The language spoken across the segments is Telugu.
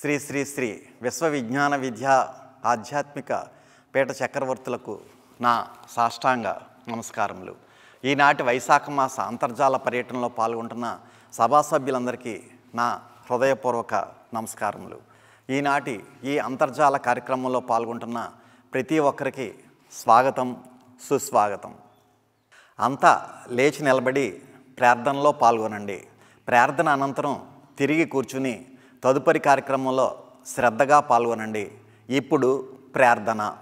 శ్రీ శ్రీ శ్రీ విశ్వవిజ్ఞాన విద్యా ఆధ్యాత్మిక పీఠ చక్రవర్తులకు నా సాష్టాంగ నమస్కారములు. ఈనాటి వైశాఖ మాస అంతర్జాల పర్యటనలో పాల్గొంటున్న సభా సభ్యులందరికీ నా హృదయపూర్వక నమస్కారములు. ఈనాటి ఈ అంతర్జాల కార్యక్రమంలో పాల్గొంటున్న ప్రతి ఒక్కరికి స్వాగతం, సుస్వాగతం. అంతా లేచి నిలబడి ప్రార్థనలో పాల్గొనండి. ప్రార్థన అనంతరం తిరిగి కూర్చుని తదుపరి కార్యక్రమంలో శ్రద్ధగా పాల్గొనండి. ఇప్పుడు ప్రార్థన.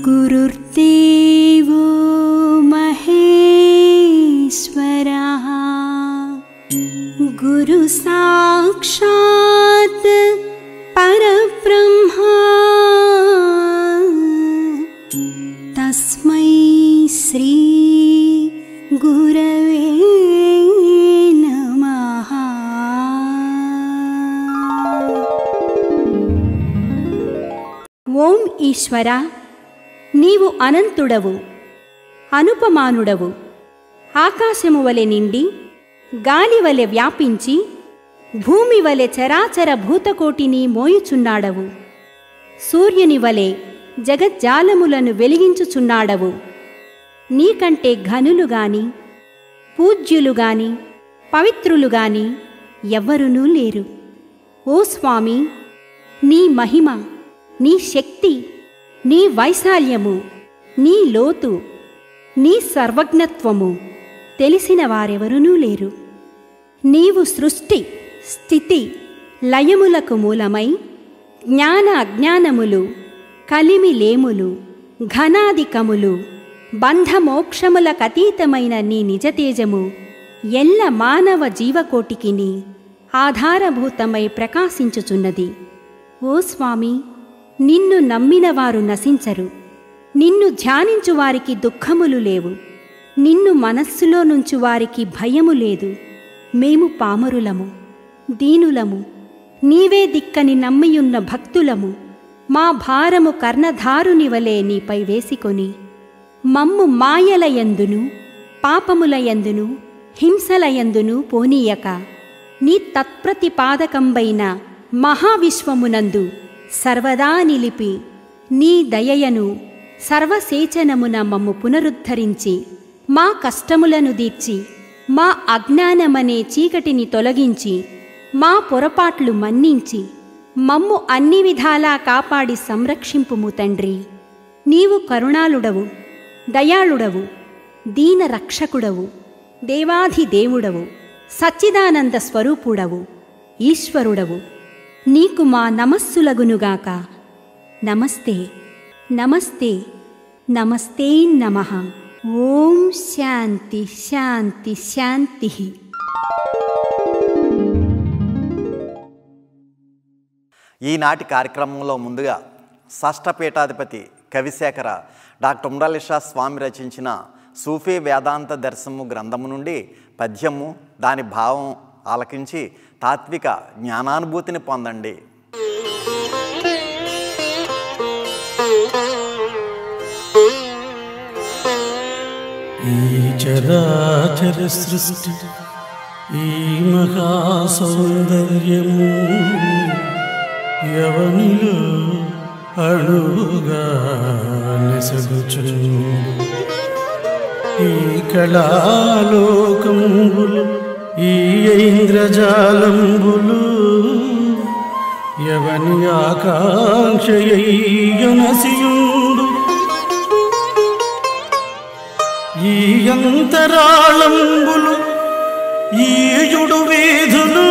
गुरुर्देवो महेश्वरः गुरु साक्षात् परब्रह्म तस्मै श्री गुरवे नमः. ఓం ఈశ్వర, నీవు అనంతుడవు, అనుపమానుడవు. ఆకాశము వలె నిండి, గాలి వలె వ్యాపించి, భూమి వలె చరాచర భూతకోటిని మోయుచున్నాడవు. సూర్యుని వలె జగజ్జాలములను వెలిగించుచున్నాడవు. నీకంటే ఘనులు గాని, పూజ్యులు గాని, పవిత్రులు గాని ఎవ్వరునూ లేరు. ఓ స్వామి, నీ మహిమ, నీ శక్తి, నీ వైశాల్యము, నీ లోతు, నీ సర్వజ్ఞత్వము తెలిసిన వారెవరునూ లేరు. నీవు సృష్టి, స్థితి, లయములకు మూలమై జ్ఞాన అజ్ఞానములు, కలిమి లేములు, ఘనాధికములు, బంధమోక్షములకతీతమైన నీ నిజతేజము ఎల్ల మానవ జీవకోటికిని ఆధారభూతమై ప్రకాశించుచున్నది. ఓ స్వామి, నిన్ను నమ్మినవారు నశించరు. నిన్ను ధ్యానించువారికి దుఃఖములు లేవు. నిన్ను మనస్సులో నుంచి వారికి భయము లేదు. మేము పామరులము, దీనులము, నీవే దిక్కని నమ్మియున్న భక్తులము. మా భారము కర్ణధారుని వలె నీపై వేసికొని, మమ్ము మాయలయందును, పాపములయందును, హింసలయందును పోనీయక, నీ తత్ప్రతిపాదకంబైన మహావిశ్వమునందు సర్వదా నిలిపి, నీ దయయను సర్వసేచనమున మమ్ము పునరుద్ధరించి మా కష్టములను దీర్చి మా అజ్ఞానమనే చీకటిని తొలగించి మా పొరపాట్లు మన్నించి మమ్ము అన్ని విధాలా కాపాడి సంరక్షింపుము తండ్రి. నీవు కరుణాళుడవు, దయాళుడవు, దీన రక్షకుడవు, దేవాధిదేవుడవు, సచ్చిదానంద స్వరూపుడవు, ఈశ్వరుడవు. నీకు మా నమస్సులగునుగాక. నమస్తే నమస్తే నమస్తే నమః. ఓం శాంతి శాంతి శాంతి. ఈనాటి కార్యక్రమంలో ముందుగా షష్ఠపీఠాధిపతి కవిశేఖర డాక్టర్ ఉమ్రాలి షా స్వామి రచించిన సూఫీ వేదాంత దర్శనము గ్రంథము నుండి పద్యము, దాని భావం ఆలకించి తాత్విక జ్ఞానానుభూతిని పొందండి. ఈ చరాచర సృష్టి, ఈ మహాసౌందర్యము ఎవనిలో అణువుగా నెసగుచుండు. ఈ కళాలోకంబులు, ఈ ఇంద్రజాలంబులు ఎవని ఆకాంక్షయనసియుండు. ఈ అంతరాళంబులు, ఈ యుడు వీధులు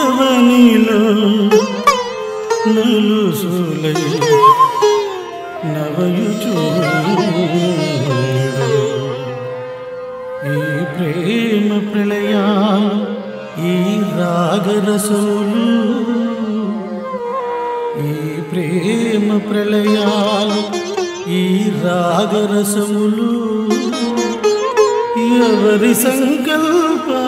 ఎవనిలో నలుసులై నవయుచుండు. ఈ ప్రేమ ప్రళయా, ఈ రాగరసములు, ఈ ప్రేమ ప్రళయాలు, ఈ రాగరసములు ఎవరి సంకల్పానదమలియోడు.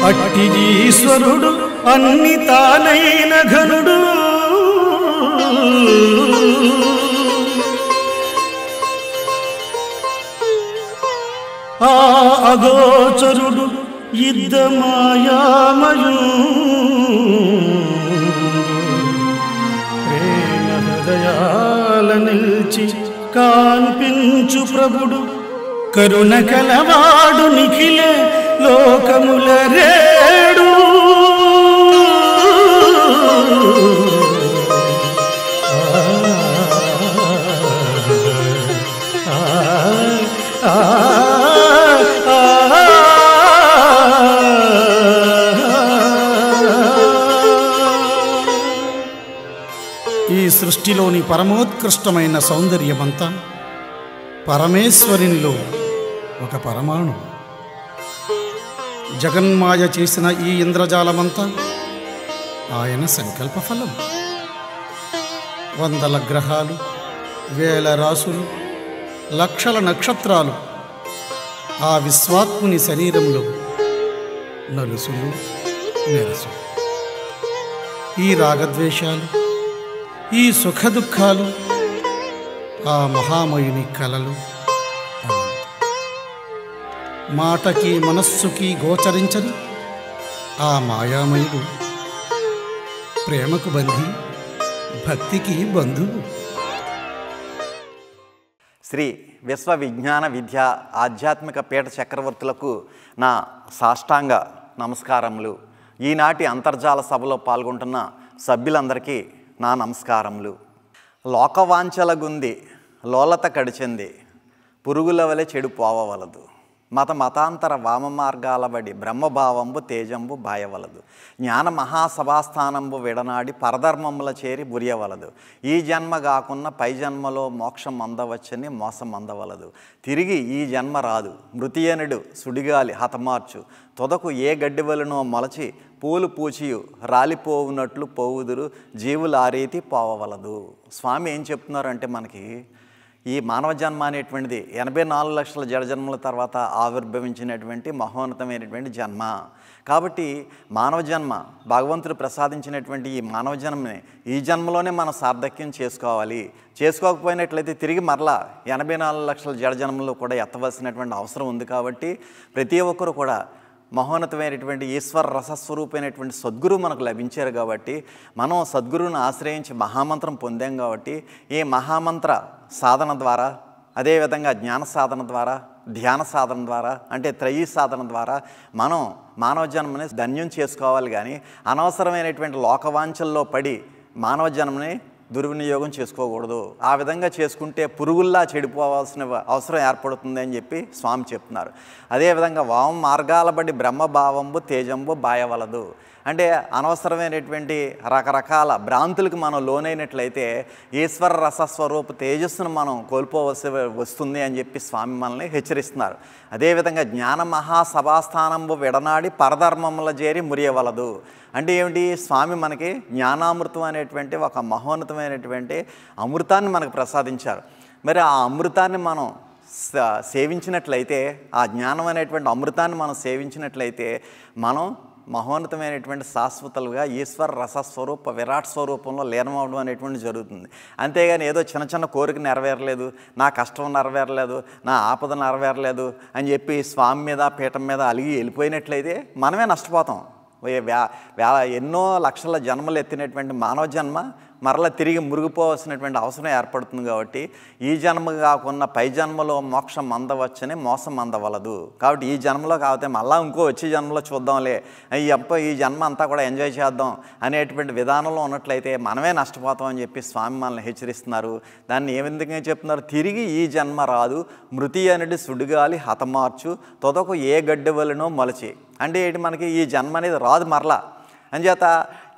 అట్టిజీశ్వరుడు అన్ని తానైన ఘనుడు. ఆ అగోచరుడు యుద్ధ ప్రేమ హృదయాల నిల్చి కాన్పించు ప్రభుడు. కరుణ కలవాడు నిఖిల లోకముల రేడు. ఈ సృష్టిలోని పరమోత్కృష్టమైన సౌందర్యమంతా పరమేశ్వరునిలో ఒక పరమాణు. జగన్మాయ చేసిన ఈ ఇంద్రజాలమంతా ఆయన సంకల్ప ఫలం. వందల గ్రహాలు, వేల రాసులు, లక్షల నక్షత్రాలు ఆ విశ్వాత్ముని శరీరంలో నలుసులు మెరుసు. ఈ రాగద్వేషాలు, ఈ సుఖదుఖాలు ఆ మహామయుని కలలు. మాటకి మనస్సుకి గోచరించని ఆ మాయామయుడు ప్రేమకు బంధి, భక్తికి బంధువు. శ్రీ విశ్వ విజ్ఞాన విద్య ఆధ్యాత్మిక పీఠ చక్రవర్తులకు నా సాష్టాంగ నమస్కారములు. ఈనాటి అంతర్జాల సభలో పాల్గొంటున్న సభ్యులందరికీ నా నమస్కారములు. లోకవాంఛలగుంది లోలత కడిచెంది, పురుగుల వలె చెడు పోవవలదు. మతాంతర వామ మార్గాల బడి బ్రహ్మభావంబు తేజంబు బాయవలదు. జ్ఞాన మహాసభాస్థానంబు విడనాడి పరధర్మముల చేరి బురియవలదు. ఈ జన్మ కాకున్న పై జన్మలో మోక్షం అందవచ్చని మోసం అందవలదు. తిరిగి ఈ జన్మ రాదు మృతియనుడు సుడిగాలి హతమార్చు. తొదకు ఏ గడ్డివలనో మొలచి పూలు పూచియు రాలిపోవునట్లు పోవుదురు జీవులారీతి పోవవలదు. స్వామి ఏం చెప్తున్నారంటే మనకి ఈ మానవ జన్మ అనేటువంటిది 84 లక్షల జడజన్మల తర్వాత ఆవిర్భవించినటువంటి మహోన్నతమైనటువంటి జన్మ. కాబట్టి మానవ జన్మ భగవంతుడు ప్రసాదించినటువంటి ఈ మానవ జన్మని ఈ జన్మలోనే మనం సార్థక్యం చేసుకోవాలి. చేసుకోకపోయినట్లయితే తిరిగి మరలా 84 లక్షల జడజన్మలో కూడా ఎత్తవలసినటువంటి అవసరం ఉంది. కాబట్టి ప్రతి ఒక్కరు కూడా మహోన్నతమైనటువంటి ఈశ్వర రసస్వరూపమైనటువంటి సద్గురువు మనకు లభించారు కాబట్టి మనం సద్గురువును ఆశ్రయించి మహామంత్రం పొందాం కాబట్టి ఈ మహామంత్ర సాధన ద్వారా, అదేవిధంగా జ్ఞాన సాధన ద్వారా, ధ్యాన సాధన ద్వారా, అంటే త్రయీ సాధన ద్వారా మనం మానవ జన్మని ధన్యం చేసుకోవాలి. కానీ అనవసరమైనటువంటి లోకవాంఛల్లో పడి మానవ జన్మని దుర్వినియోగం చేసుకోకూడదు. ఆ విధంగా చేసుకుంటే పురుగుల్లా చెడిపోవాల్సిన అవసరం ఏర్పడుతుంది అని చెప్పి స్వామి చెప్తున్నారు. అదేవిధంగా వామ మార్గాల బడి బ్రహ్మభావంబు తేజంబు బాయవలదు. అంటే అనవసరమైనటువంటి రకరకాల భ్రాంతులకు మనం లోనైనట్లయితే ఈశ్వర రసస్వరూప తేజస్సును మనం కోల్పోవలసి వస్తుంది అని చెప్పి స్వామి మనల్ని హెచ్చరిస్తున్నారు. అదేవిధంగా జ్ఞాన మహాసభాస్థానంబు విడనాడి పరధర్మముల చేరి మురియవలదు. అంటే ఏమిటి? స్వామి మనకి జ్ఞానామృతం అనేటువంటి ఒక మహోన్నతమైనటువంటి అమృతాన్ని మనకు ప్రసాదించారు. మరి ఆ అమృతాన్ని మనం సేవించినట్లయితే, ఆ జ్ఞానం అనేటువంటి అమృతాన్ని మనం సేవించినట్లయితే మనం మహోన్నతమైనటువంటి శాశ్వతలుగా ఈశ్వర రసస్వరూప విరాట్ స్వరూపంలో లీనమవడం అనేటువంటి జరుగుతుంది. అంతేగాని ఏదో చిన్న చిన్న కోరిక నెరవేరలేదు, నా కష్టం నెరవేరలేదు, నా ఆపద నెరవేరలేదు అని చెప్పి స్వామి మీద పీఠం మీద అలిగి వెళ్ళిపోయినట్లయితే మనమే నష్టపోతాం. ఎన్నో లక్షల జన్మలు ఎత్తినటువంటి మానవ జన్మ మరలా తిరిగి మురిగిపోవలసినటువంటి అవసరం ఏర్పడుతుంది. కాబట్టి ఈ జన్మ కాకుండా పై జన్మలో మోక్షం అందవచ్చని మోసం అందవలదు. కాబట్టి ఈ జన్మలో కాకపోతే మళ్ళీ ఇంకో వచ్చే జన్మలో చూద్దాంలే, ఈ జన్మ అంతా కూడా ఎంజాయ్ చేద్దాం అనేటువంటి విధానంలో ఉన్నట్లయితే మనమే నష్టపోతాం అని చెప్పి స్వామి మనల్ని హెచ్చరిస్తున్నారు. దాన్ని ఏ విధంగా చెప్తున్నారు? తిరిగి ఈ జన్మ రాదు, మృతి అనేది సుడిగాలి హతమార్చు తొదకు ఏ గడ్డి వలనో మొలచి. అంటే ఏంటి? మనకి ఈ జన్మ అనేది రాదు మరలా. అంచేత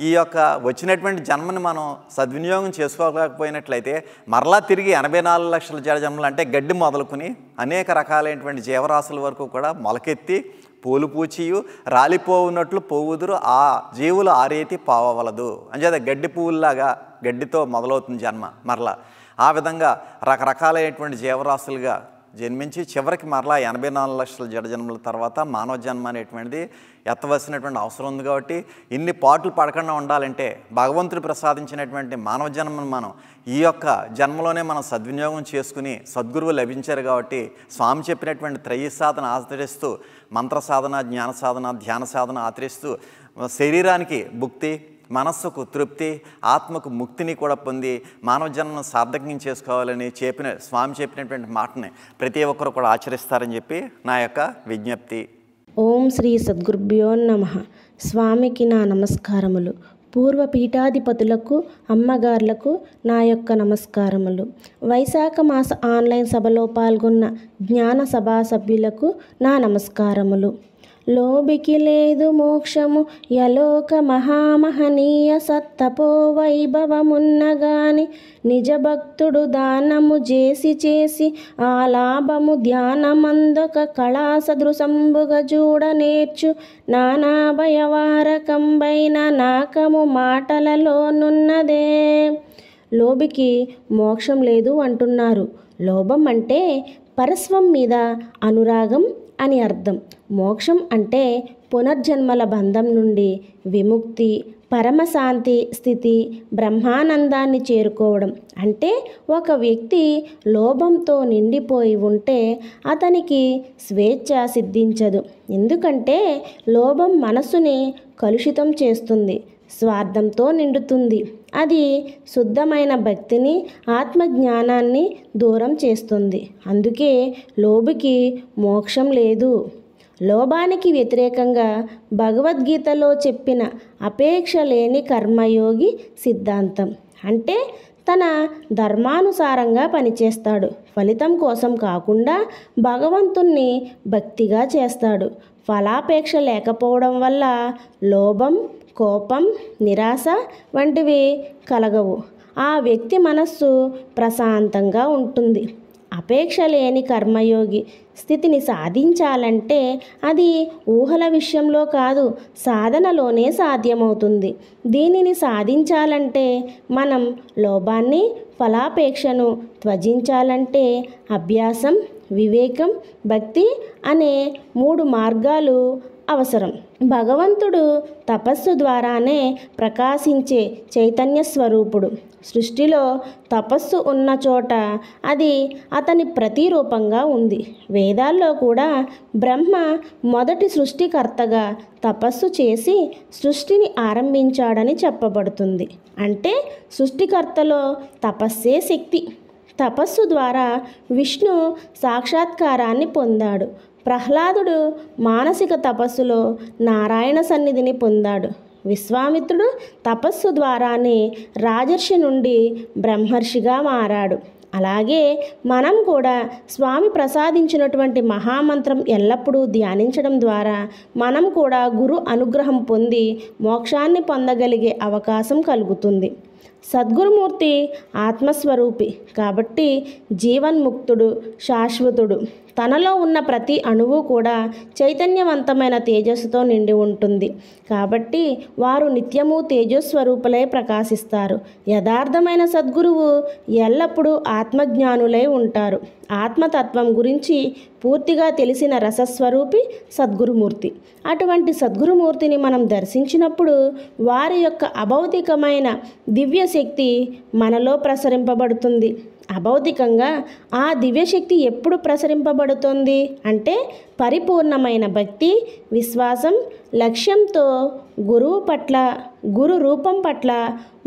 ఈ యొక్క వచ్చినటువంటి జన్మని మనం సద్వినియోగం చేసుకోలేకపోయినట్లయితే మరలా తిరిగి 84 లక్షల జన్మలు, అంటే గడ్డి మొదలుకొని అనేక రకాలైనటువంటి జీవరాశుల వరకు కూడా మొలకెత్తి పూలు పూచియు రాలిపోవున్నట్లు పోవుదురు ఆ జీవులు ఆ రీతి పావవలదు. అంచేత గడ్డి పువ్వుల్లాగా గడ్డితో మొదలవుతుంది జన్మ మరలా. ఆ విధంగా రకరకాలైనటువంటి జీవరాశులుగా జన్మించి చివరికి మరలా 84 లక్షల జన్మల తర్వాత మానవ జన్మ అనేటువంటిది ఎత్తవలసినటువంటి అవసరం ఉంది. కాబట్టి ఇన్ని పాటలు పడకుండా ఉండాలంటే భగవంతుడు ప్రసాదించినటువంటి మానవ జన్మను మనం ఈ యొక్క జన్మలోనే మనం సద్వినియోగం చేసుకుని సద్గురువు లభించారు. కాబట్టి స్వామి చెప్పినటువంటి త్రయీ సాధన ఆచరిస్తూ, మంత్ర సాధన, జ్ఞాన సాధన, ధ్యాన సాధన ఆచరిస్తూ శరీరానికి భుక్తి, మనస్సుకు తృప్తి, ఆత్మకు ముక్తిని కూడా పొంది మానవ జన్మను సార్థకం చేసుకోవాలని స్వామి చెప్పినటువంటి మాటని ప్రతి ఒక్కరు కూడా ఆచరిస్తారని చెప్పి నా యొక్క విజ్ఞప్తి. ఓం శ్రీ సద్గురుభ్యో నమః. స్వామికి నా నమస్కారములు. పూర్వ పీఠాధిపతులకు, అమ్మగారులకు నా యొక్క నమస్కారములు. వైశాఖ మాస ఆన్లైన్ సభలో పాల్గొన్న జ్ఞాన సభా సభ్యులకు నా నమస్కారములు. లోబికి లేదు మోక్షము యలోక మహామహనీయ సత్తపో వైభవమున్నగాని నిజ భక్తుడు దానము చేసి ఆ లాభము ధ్యానమందొక కళా సదృశంబుగా చూడ నేర్చు నానా భయవారకంబైన నాకము మాటలలోనున్నదే. లోబికి మోక్షం లేదు అంటున్నారు. లోభం అంటే పరస్వం మీద అనురాగం అని అర్థం. మోక్షం అంటే పునర్జన్మల బంధం నుండి విముక్తి, పరమశాంతి స్థితి, బ్రహ్మానందాన్ని చేరుకోవడం. అంటే ఒక వ్యక్తి లోభంతో నిండిపోయి ఉంటే అతనికి స్వేచ్ఛ సిద్ధించదు. ఎందుకంటే లోభం మనసుని కలుషితం చేస్తుంది, స్వార్థంతో నిండుతుంది. అది శుద్ధమైన భక్తిని, ఆత్మజ్ఞానాన్ని దూరం చేస్తుంది. అందుకే లోబికి మోక్షం లేదు. లోభానికి వ్యతిరేకంగా భగవద్గీతలో చెప్పిన అపేక్ష లేని కర్మయోగి సిద్ధాంతం. అంటే తన ధర్మానుసారంగా పనిచేస్తాడు, ఫలితం కోసం కాకుండా భగవంతుణ్ణి భక్తిగా చేస్తాడు. ఫలాపేక్ష లేకపోవడం వల్ల లోభం, కోపం, నిరాశ వంటివి కలగవు. ఆ వ్యక్తి మనస్సు ప్రశాంతంగా ఉంటుంది. అపేక్ష లేని కర్మయోగి స్థితిని సాధించాలంటే అది ఊహల విషయంలో కాదు, సాధనలోనే సాధ్యమవుతుంది. దీనిని సాధించాలంటే మనం లోభాన్ని, ఫలాపేక్షను త్యజించాలంటే అభ్యాసం, వివేకం, భక్తి అనే 3 మార్గాలు అవసరం. భగవంతుడు తపస్సు ద్వారానే ప్రకాశించే చైతన్య స్వరూపుడు. సృష్టిలో తపస్సు ఉన్న చోట అది అతని ప్రతిరూపంగా ఉంది. వేదాల్లో కూడా బ్రహ్మ మొదటి సృష్టికర్తగా తపస్సు చేసి సృష్టిని ఆరంభించాడని చెప్పబడుతుంది. అంటే సృష్టికర్తలో తపస్సే శక్తి. తపస్సు ద్వారా విష్ణు సాక్షాత్కారాన్ని పొందాడు. ప్రహ్లాదుడు మానసిక తపస్సులో నారాయణ సన్నిధిని పొందాడు. విశ్వామిత్రుడు తపస్సు ద్వారానే రాజర్షి నుండి బ్రహ్మర్షిగా మారాడు. అలాగే మనం కూడా స్వామి ప్రసాదించినటువంటి మహామంత్రం ఎల్లప్పుడూ ధ్యానించడం ద్వారా మనం కూడా గురు అనుగ్రహం పొంది మోక్షాన్ని పొందగలిగే అవకాశం కలుగుతుంది. సద్గురుమూర్తి ఆత్మస్వరూపి కాబట్టి జీవన్ముక్తుడు, శాశ్వతుడు. తనలో ఉన్న ప్రతి అణువు కూడా చైతన్యవంతమైన తేజస్సుతో నిండి ఉంటుంది. కాబట్టి వారు నిత్యము తేజస్వరూపులై ప్రకాశిస్తారు. యథార్థమైన సద్గురువు ఎల్లప్పుడూ ఆత్మజ్ఞానులై ఉంటారు. ఆత్మతత్వం గురించి పూర్తిగా తెలిసిన రసస్వరూపి సద్గురుమూర్తి. అటువంటి సద్గురుమూర్తిని మనం దర్శించినప్పుడు వారి యొక్క అభౌతికమైన దివ్యశక్తి మనలో ప్రసరింపబడుతుంది. అభౌతికంగా ఆ దివ్యశక్తి ఎప్పుడు ప్రసరింపబడుతుంది అంటే పరిపూర్ణమైన భక్తి, విశ్వాసం, లక్ష్యంతో గురువు పట్ల, గురు రూపం పట్ల,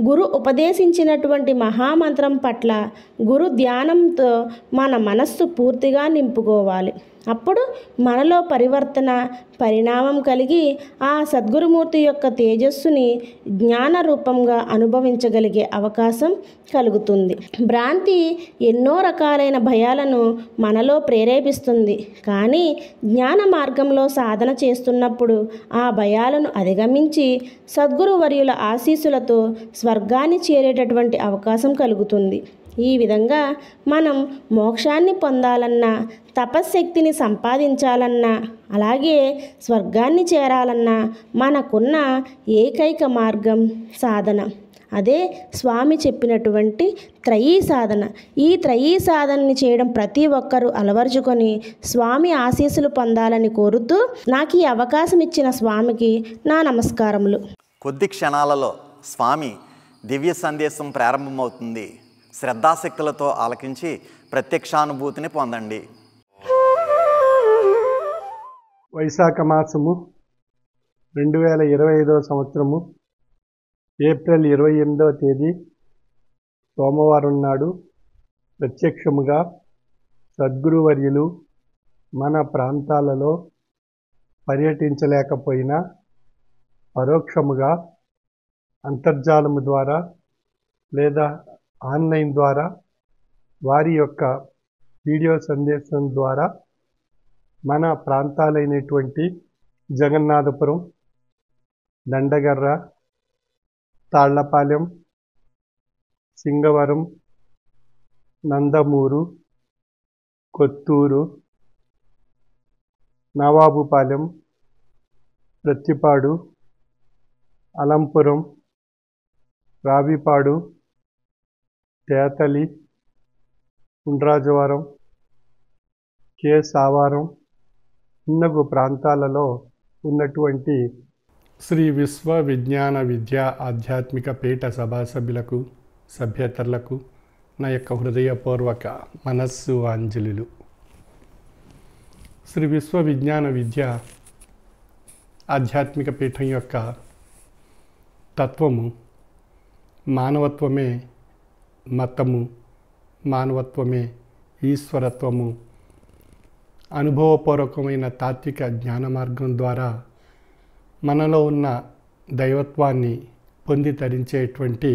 గురు ఉపదేశించినటువంటి మహామంత్రం పట్ల, గురు ధ్యానంతో మన మనస్సు పూర్తిగా నింపుకోవాలి. అప్పుడు మనలో పరివర్తన, పరిణామం కలిగి ఆ సద్గురుమూర్తి యొక్క తేజస్సుని జ్ఞాన రూపంగా అనుభవించగలిగే అవకాశం కలుగుతుంది. భ్రాంతి ఎన్నో రకాలైన భయాలను మనలో ప్రేరేపిస్తుంది. కానీ జ్ఞాన మార్గంలో సాధన చేస్తున్నప్పుడు ఆ భయాలను అధిగమించి సద్గురువర్యుల ఆశీస్సులతో స్వర్గాన్ని చేరేటటువంటి అవకాశం కలుగుతుంది. ఈ విధంగా మనం మోక్షాన్ని పొందాలన్నా, తపశ్శక్తిని సంపాదించాలన్నా, అలాగే స్వర్గాన్ని చేరాలన్నా మనకున్న ఏకైక మార్గం సాధన. అదే స్వామి చెప్పినటువంటి త్రయీ సాధన. ఈ త్రయీ సాధనని చేయడం ప్రతి ఒక్కరూ అలవర్చుకొని స్వామి ఆశీస్సులు పొందాలని కోరుతూ నాకు ఈ అవకాశం ఇచ్చిన స్వామికి నా నమస్కారములు. కొద్ది క్షణాలలో స్వామి దివ్య సందేశం ప్రారంభమవుతుంది. శ్రద్ధాశక్తులతో ఆలకించి ప్రత్యక్షానుభూతిని పొందండి. వైశాఖ మాసము 2025 సంవత్సరము ఏప్రిల్ 28వ తేదీ సోమవారం నాడు ప్రత్యక్షముగా సద్గురువర్యులు మన ప్రాంతాలలో పర్యటించలేకపోయినా పరోక్షముగా అంతర్జాలము ద్వారా లేదా ఆన్లైన్ ద్వారా వారి యొక్క వీడియో సందేశం ద్వారా మన ప్రాంతాలైనటువంటి జగన్నాథపురం, దండగర్ర, తాళ్లపాలెం, సింగవరం, నందమూరు, కొత్తూరు, నవాబుపాలెం, ప్రత్తిపాడు, అలంపురం, రావిపాడు, తేతలి, ఉండ్రాజవరం, కే సావారం ఇన్నగు ప్రాంతాలలో ఉన్నటువంటి శ్రీ విశ్వ విజ్ఞాన విద్యా ఆధ్యాత్మిక పీఠ సభ్యులకు, సభ్యేతరులకు నా యొక్క హృదయపూర్వక మనస్సు అంజలులు. శ్రీ విశ్వ విజ్ఞాన విద్య ఆధ్యాత్మిక పీఠం యొక్క తత్వము మానవత్వమే మతము, మానవత్వమే ఈశ్వరత్వము, అనుభవపూర్వకమైన తాత్విక జ్ఞాన మార్గం ద్వారా మనలో ఉన్న దైవత్వాన్ని పొంది తరించేటువంటి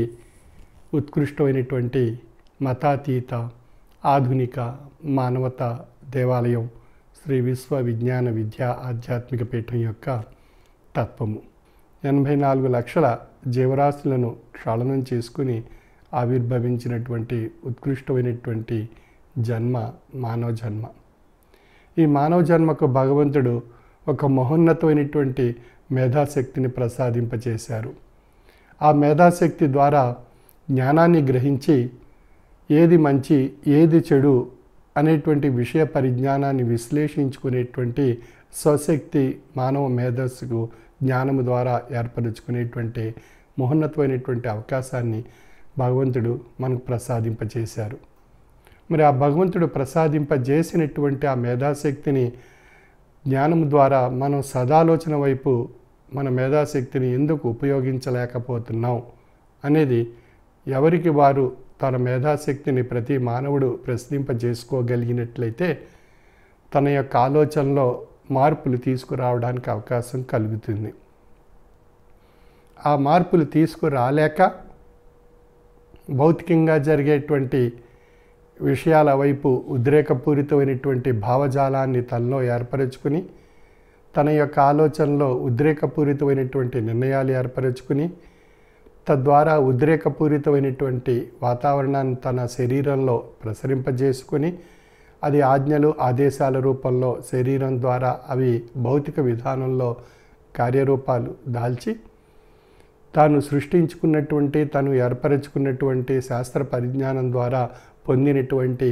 ఉత్కృష్టమైనటువంటి మతాతీత ఆధునిక మానవత దేవాలయం శ్రీ విశ్వ విజ్ఞాన విద్యా ఆధ్యాత్మిక పీఠం యొక్క తత్వము. 84 లక్షల జీవరాశులను క్షాళనం చేసుకుని ఆవిర్భవించినటువంటి ఉత్కృష్టమైనటువంటి జన్మ మానవ జన్మ. ఈ మానవ జన్మకు భగవంతుడు ఒక మహోన్నతమైనటువంటి మేధాశక్తిని ప్రసాదింపచేశారు. ఆ మేధాశక్తి ద్వారా జ్ఞానాన్ని గ్రహించి ఏది మంచి ఏది చెడు అనేటువంటి విషయ పరిజ్ఞానాన్ని విశ్లేషించుకునేటువంటి స్వశక్తి మానవ మేధస్సుకు జ్ఞానము ద్వారా ఏర్పరచుకునేటువంటి మహోన్నతమైనటువంటి అవకాశాన్ని భగవంతుడు మనకు ప్రసాదింపచేశారు. మరి ఆ భగవంతుడు ప్రసాదింపజేసినటువంటి ఆ మేధాశక్తిని జ్ఞానం ద్వారా మనం సదాలోచన వైపు మన మేధాశక్తిని ఎందుకు ఉపయోగించలేకపోతున్నాం అనేది ఎవరికి వారు తన మేధాశక్తిని ప్రతి మానవుడు ప్రశ్నింపజేసుకోగలిగినట్లయితే తన యొక్క ఆలోచనలో మార్పులు తీసుకురావడానికి అవకాశం కలుగుతుంది. ఆ మార్పులు తీసుకురాలేక భౌతికంగా జరిగేటువంటి విషయాల వైపు ఉద్రేకపూరితమైనటువంటి భావజాలాన్ని తనలో ఏర్పరచుకుని తన యొక్క ఆలోచనలో ఉద్రేకపూరితమైనటువంటి నిర్ణయాలు ఏర్పరచుకుని తద్వారా ఉద్రేకపూరితమైనటువంటి వాతావరణాన్ని తన శరీరంలో ప్రసరింపజేసుకొని అది ఆజ్ఞలు ఆదేశాల రూపంలో శరీరం ద్వారా అవి భౌతిక విధానంలో కార్యరూపాలు దాల్చి తాను సృష్టించుకున్నటువంటి తను ఏర్పరచుకున్నటువంటి శాస్త్ర పరిజ్ఞానం ద్వారా పొందినటువంటి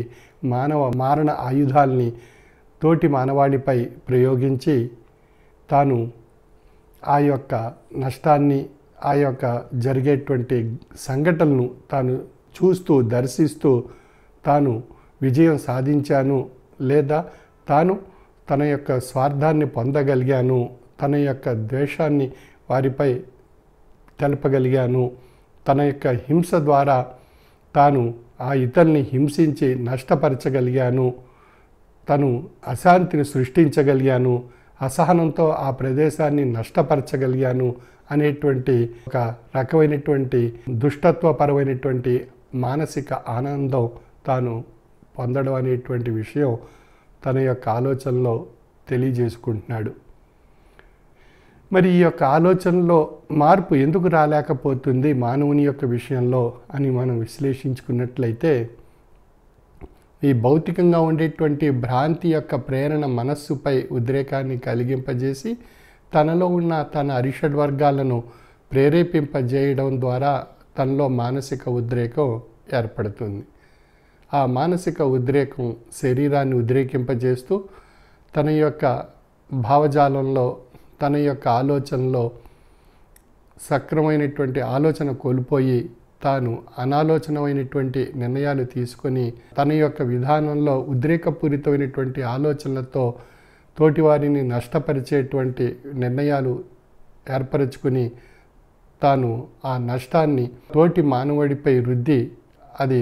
మానవ మారణ ఆయుధాల్ని తోటి మానవాళిపై ప్రయోగించి తాను ఆ యొక్క నష్టాన్ని ఆ యొక్క జరిగేటువంటి సంఘటనలను తాను చూస్తూ దర్శిస్తూ తాను విజయం సాధించాను లేదా తాను తన యొక్క స్వార్థాన్ని పొందగలిగాను, తన యొక్క ద్వేషాన్ని వారిపై తెలపగలిగాను, తన యొక్క హింస ద్వారా తాను ఆ ఇతరుల్ని హింసించి నష్టపరచగలిగాను, తను అశాంతిని సృష్టించగలిగాను, అసహనంతో ఆ ప్రదేశాన్ని నష్టపరచగలిగాను అనేటువంటి ఒక రకమైనటువంటి దుష్టత్వపరమైనటువంటి మానసిక ఆనందం తాను పొందడం అనేటువంటి విషయం తన యొక్క ఆలోచనలో తెలియజేసుకుంటున్నాడు. మరి ఈ యొక్క ఆలోచనలో మార్పు ఎందుకు రాలేకపోతుంది మానవుని యొక్క విషయంలో అని మనం విశ్లేషించుకున్నట్లయితే ఈ భౌతికంగా ఉండేటువంటి భ్రాంతి యొక్క ప్రేరణ మనస్సుపై ఉద్రేకాన్ని కలిగింపజేసి తనలో ఉన్న తన అరిషడ్ వర్గాలను ప్రేరేపింపజేయడం ద్వారా తనలో మానసిక ఉద్రేకం ఏర్పడుతుంది. ఆ మానసిక ఉద్రేకం శరీరాన్ని ఉద్రేకింపజేస్తూ తన యొక్క భావజాలంలో తన యొక్క ఆలోచనలో సక్రమైనటువంటి ఆలోచన కోల్పోయి తాను అనాలోచనమైనటువంటి నిర్ణయాలు తీసుకొని తన యొక్క విధానంలో ఉద్రేకపూరితమైనటువంటి ఆలోచనలతో తోటివారిని నష్టపరిచేటువంటి నిర్ణయాలు ఏర్పరచుకుని తాను ఆ నష్టాన్ని తోటి మానవుడిపై రుద్ది అది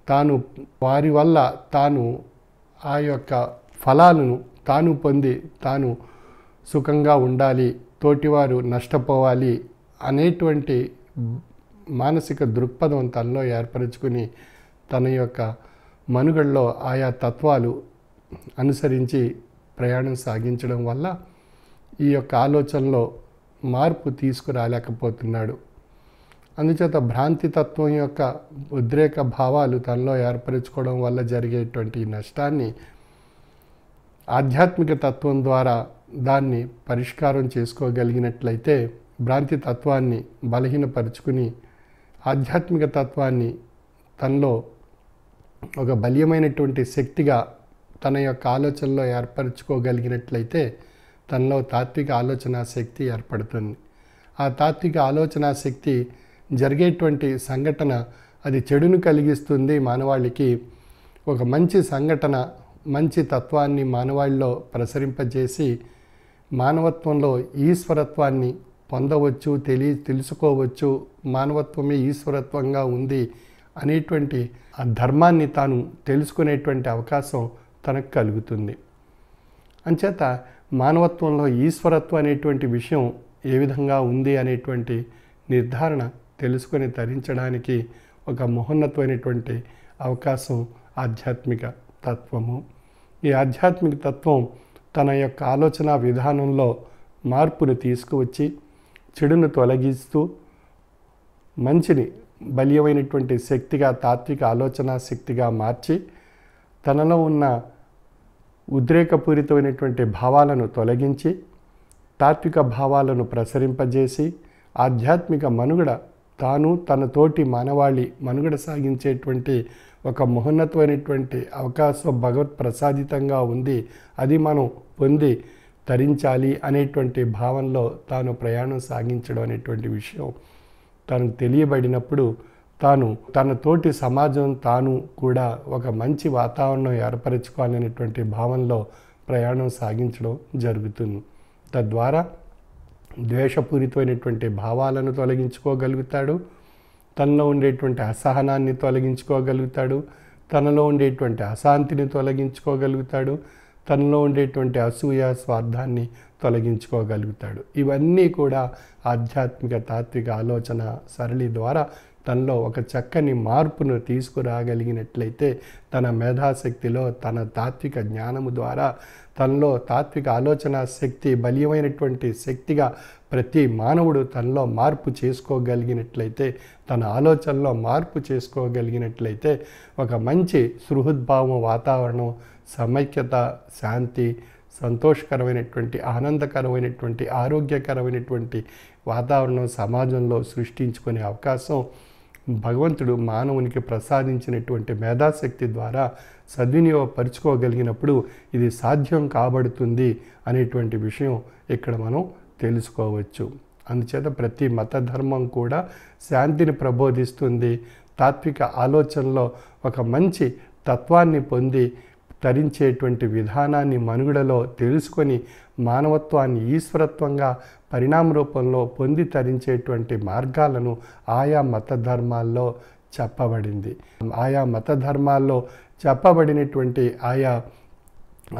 తాను వారి వల్ల తాను ఆ యొక్క ఫలాలను తాను పొంది తాను సుఖంగా ఉండాలి, తోటివారు నష్టపోవాలి అనేటువంటి మానసిక దృక్పథం తనలో ఏర్పరచుకుని తన యొక్క మనుగడలో ఆయా తత్వాలు అనుసరించి ప్రయాణం సాగించడం వల్ల ఈ యొక్క ఆలోచనలో మార్పు తీసుకురాలేకపోతున్నాడు. అందుచేత భ్రాంతి తత్వం యొక్క ఉద్రేక భావాలు తనలో ఏర్పరచుకోవడం వల్ల జరిగేటువంటి నష్టాన్ని ఆధ్యాత్మిక తత్వం ద్వారా దాన్ని పరిష్కారం చేసుకోగలిగినట్లయితే భ్రాంతి తత్వాన్ని బలహీనపరుచుకుని ఆధ్యాత్మిక తత్వాన్ని తనలో ఒక బలీయమైనటువంటి శక్తిగా తన యొక్క ఆలోచనలో ఏర్పరచుకోగలిగినట్లయితే తనలో తాత్విక ఆలోచన శక్తి ఏర్పడుతుంది. ఆ తాత్విక ఆలోచన శక్తి జరిగేటువంటి సంఘటన అది చెడును కలిగిస్తుంది మానవాళికి. ఒక మంచి సంఘటన మంచి తత్వాన్ని మానవాళిలో ప్రసరింపజేసి మానవత్వంలో ఈశ్వరత్వాన్ని పొందవచ్చు, తెలుసుకోవచ్చు, మానవత్వమే ఈశ్వరత్వంగా ఉంది అనేటువంటి ఆ ధర్మాన్ని తాను తెలుసుకునేటువంటి అవకాశం తనకు కలుగుతుంది. అంచేత మానవత్వంలో ఈశ్వరత్వం అనేటువంటి విషయం ఏ విధంగా ఉంది అనేటువంటి నిర్ధారణ తెలుసుకొని తరించడానికి ఒక మహోన్నతమైనటువంటి అవకాశం ఆధ్యాత్మిక తత్వము. ఈ ఆధ్యాత్మిక తత్వం తన యొక్క ఆలోచన విధానంలో మార్పును తీసుకువచ్చి చెడును తొలగిస్తూ మంచిని బలీయమైనటువంటి శక్తిగా తాత్విక ఆలోచన శక్తిగా మార్చి తనలో ఉన్న ఉద్రేకపూరితమైనటువంటి భావాలను తొలగించి తాత్విక భావాలను ప్రసరింపజేసి ఆధ్యాత్మిక మనుగడ తాను తన తోటి మానవాళి మనుగడ సాగించేటువంటి ఒక మహోన్నతమైనటువంటి అవకాశం భగవత్ ప్రసాదితంగా ఉంది. అది మనం పొంది తరించాలి అనేటువంటి భావనలో తాను ప్రయాణం సాగించడం అనేటువంటి విషయం తనకు తెలియబడినప్పుడు తాను తన తోటి సమాజం తాను కూడా ఒక మంచి వాతావరణం ఏర్పరచుకోవాలనేటువంటి భావనలో ప్రయాణం సాగించడం జరుగుతుంది. తద్వారా ద్వేషపూరితమైనటువంటి భావాలను తొలగించుకోగలుగుతాడు, తనలో ఉండేటువంటి అసహనాన్ని తొలగించుకోగలుగుతాడు, తనలో ఉండేటువంటి అశాంతిని తొలగించుకోగలుగుతాడు, తనలో ఉండేటువంటి అసూయ స్వార్థాన్ని తొలగించుకోగలుగుతాడు. ఇవన్నీ కూడా ఆధ్యాత్మిక తాత్విక ఆలోచన సరళి ద్వారా తనలో ఒక చక్కని మార్పును తీసుకురాగలిగినట్లయితే తన మేధాశక్తిలో తన తాత్విక జ్ఞానము ద్వారా తనలో తాత్విక ఆలోచన శక్తి బలీయమైనటువంటి శక్తిగా ప్రతి మానవుడు తనలో మార్పు చేసుకోగలిగినట్లయితే, తన ఆలోచనలో మార్పు చేసుకోగలిగినట్లయితే ఒక మంచి సుహృద్భావం వాతావరణం, సమైక్యత, శాంతి, సంతోషకరమైనటువంటి ఆనందకరమైనటువంటి ఆరోగ్యకరమైనటువంటి వాతావరణం సమాజంలో సృష్టించుకునే అవకాశం భగవంతుడు మానవునికి ప్రసాదించినటువంటి మేధాశక్తి ద్వారా సద్వినియోగపరుచుకోగలిగినప్పుడు ఇది సాధ్యం కాబడుతుంది అనేటువంటి విషయం ఇక్కడ మనం తెలుసుకోవచ్చు. అందుచేత ప్రతి మత ధర్మం కూడా శాంతిని ప్రబోధిస్తుంది. తాత్విక ఆలోచనలో ఒక మంచి తత్వాన్ని పొంది తరించేటువంటి విధానాన్ని మనుగడలో తెలుసుకొని మానవత్వాన్ని ఈశ్వరత్వంగా పరిణామ రూపంలో పొంది తరించేటువంటి మార్గాలను ఆయా మత ధర్మాల్లో చెప్పబడింది. ఆయా మత ధర్మాల్లో చెప్పబడినటువంటి ఆయా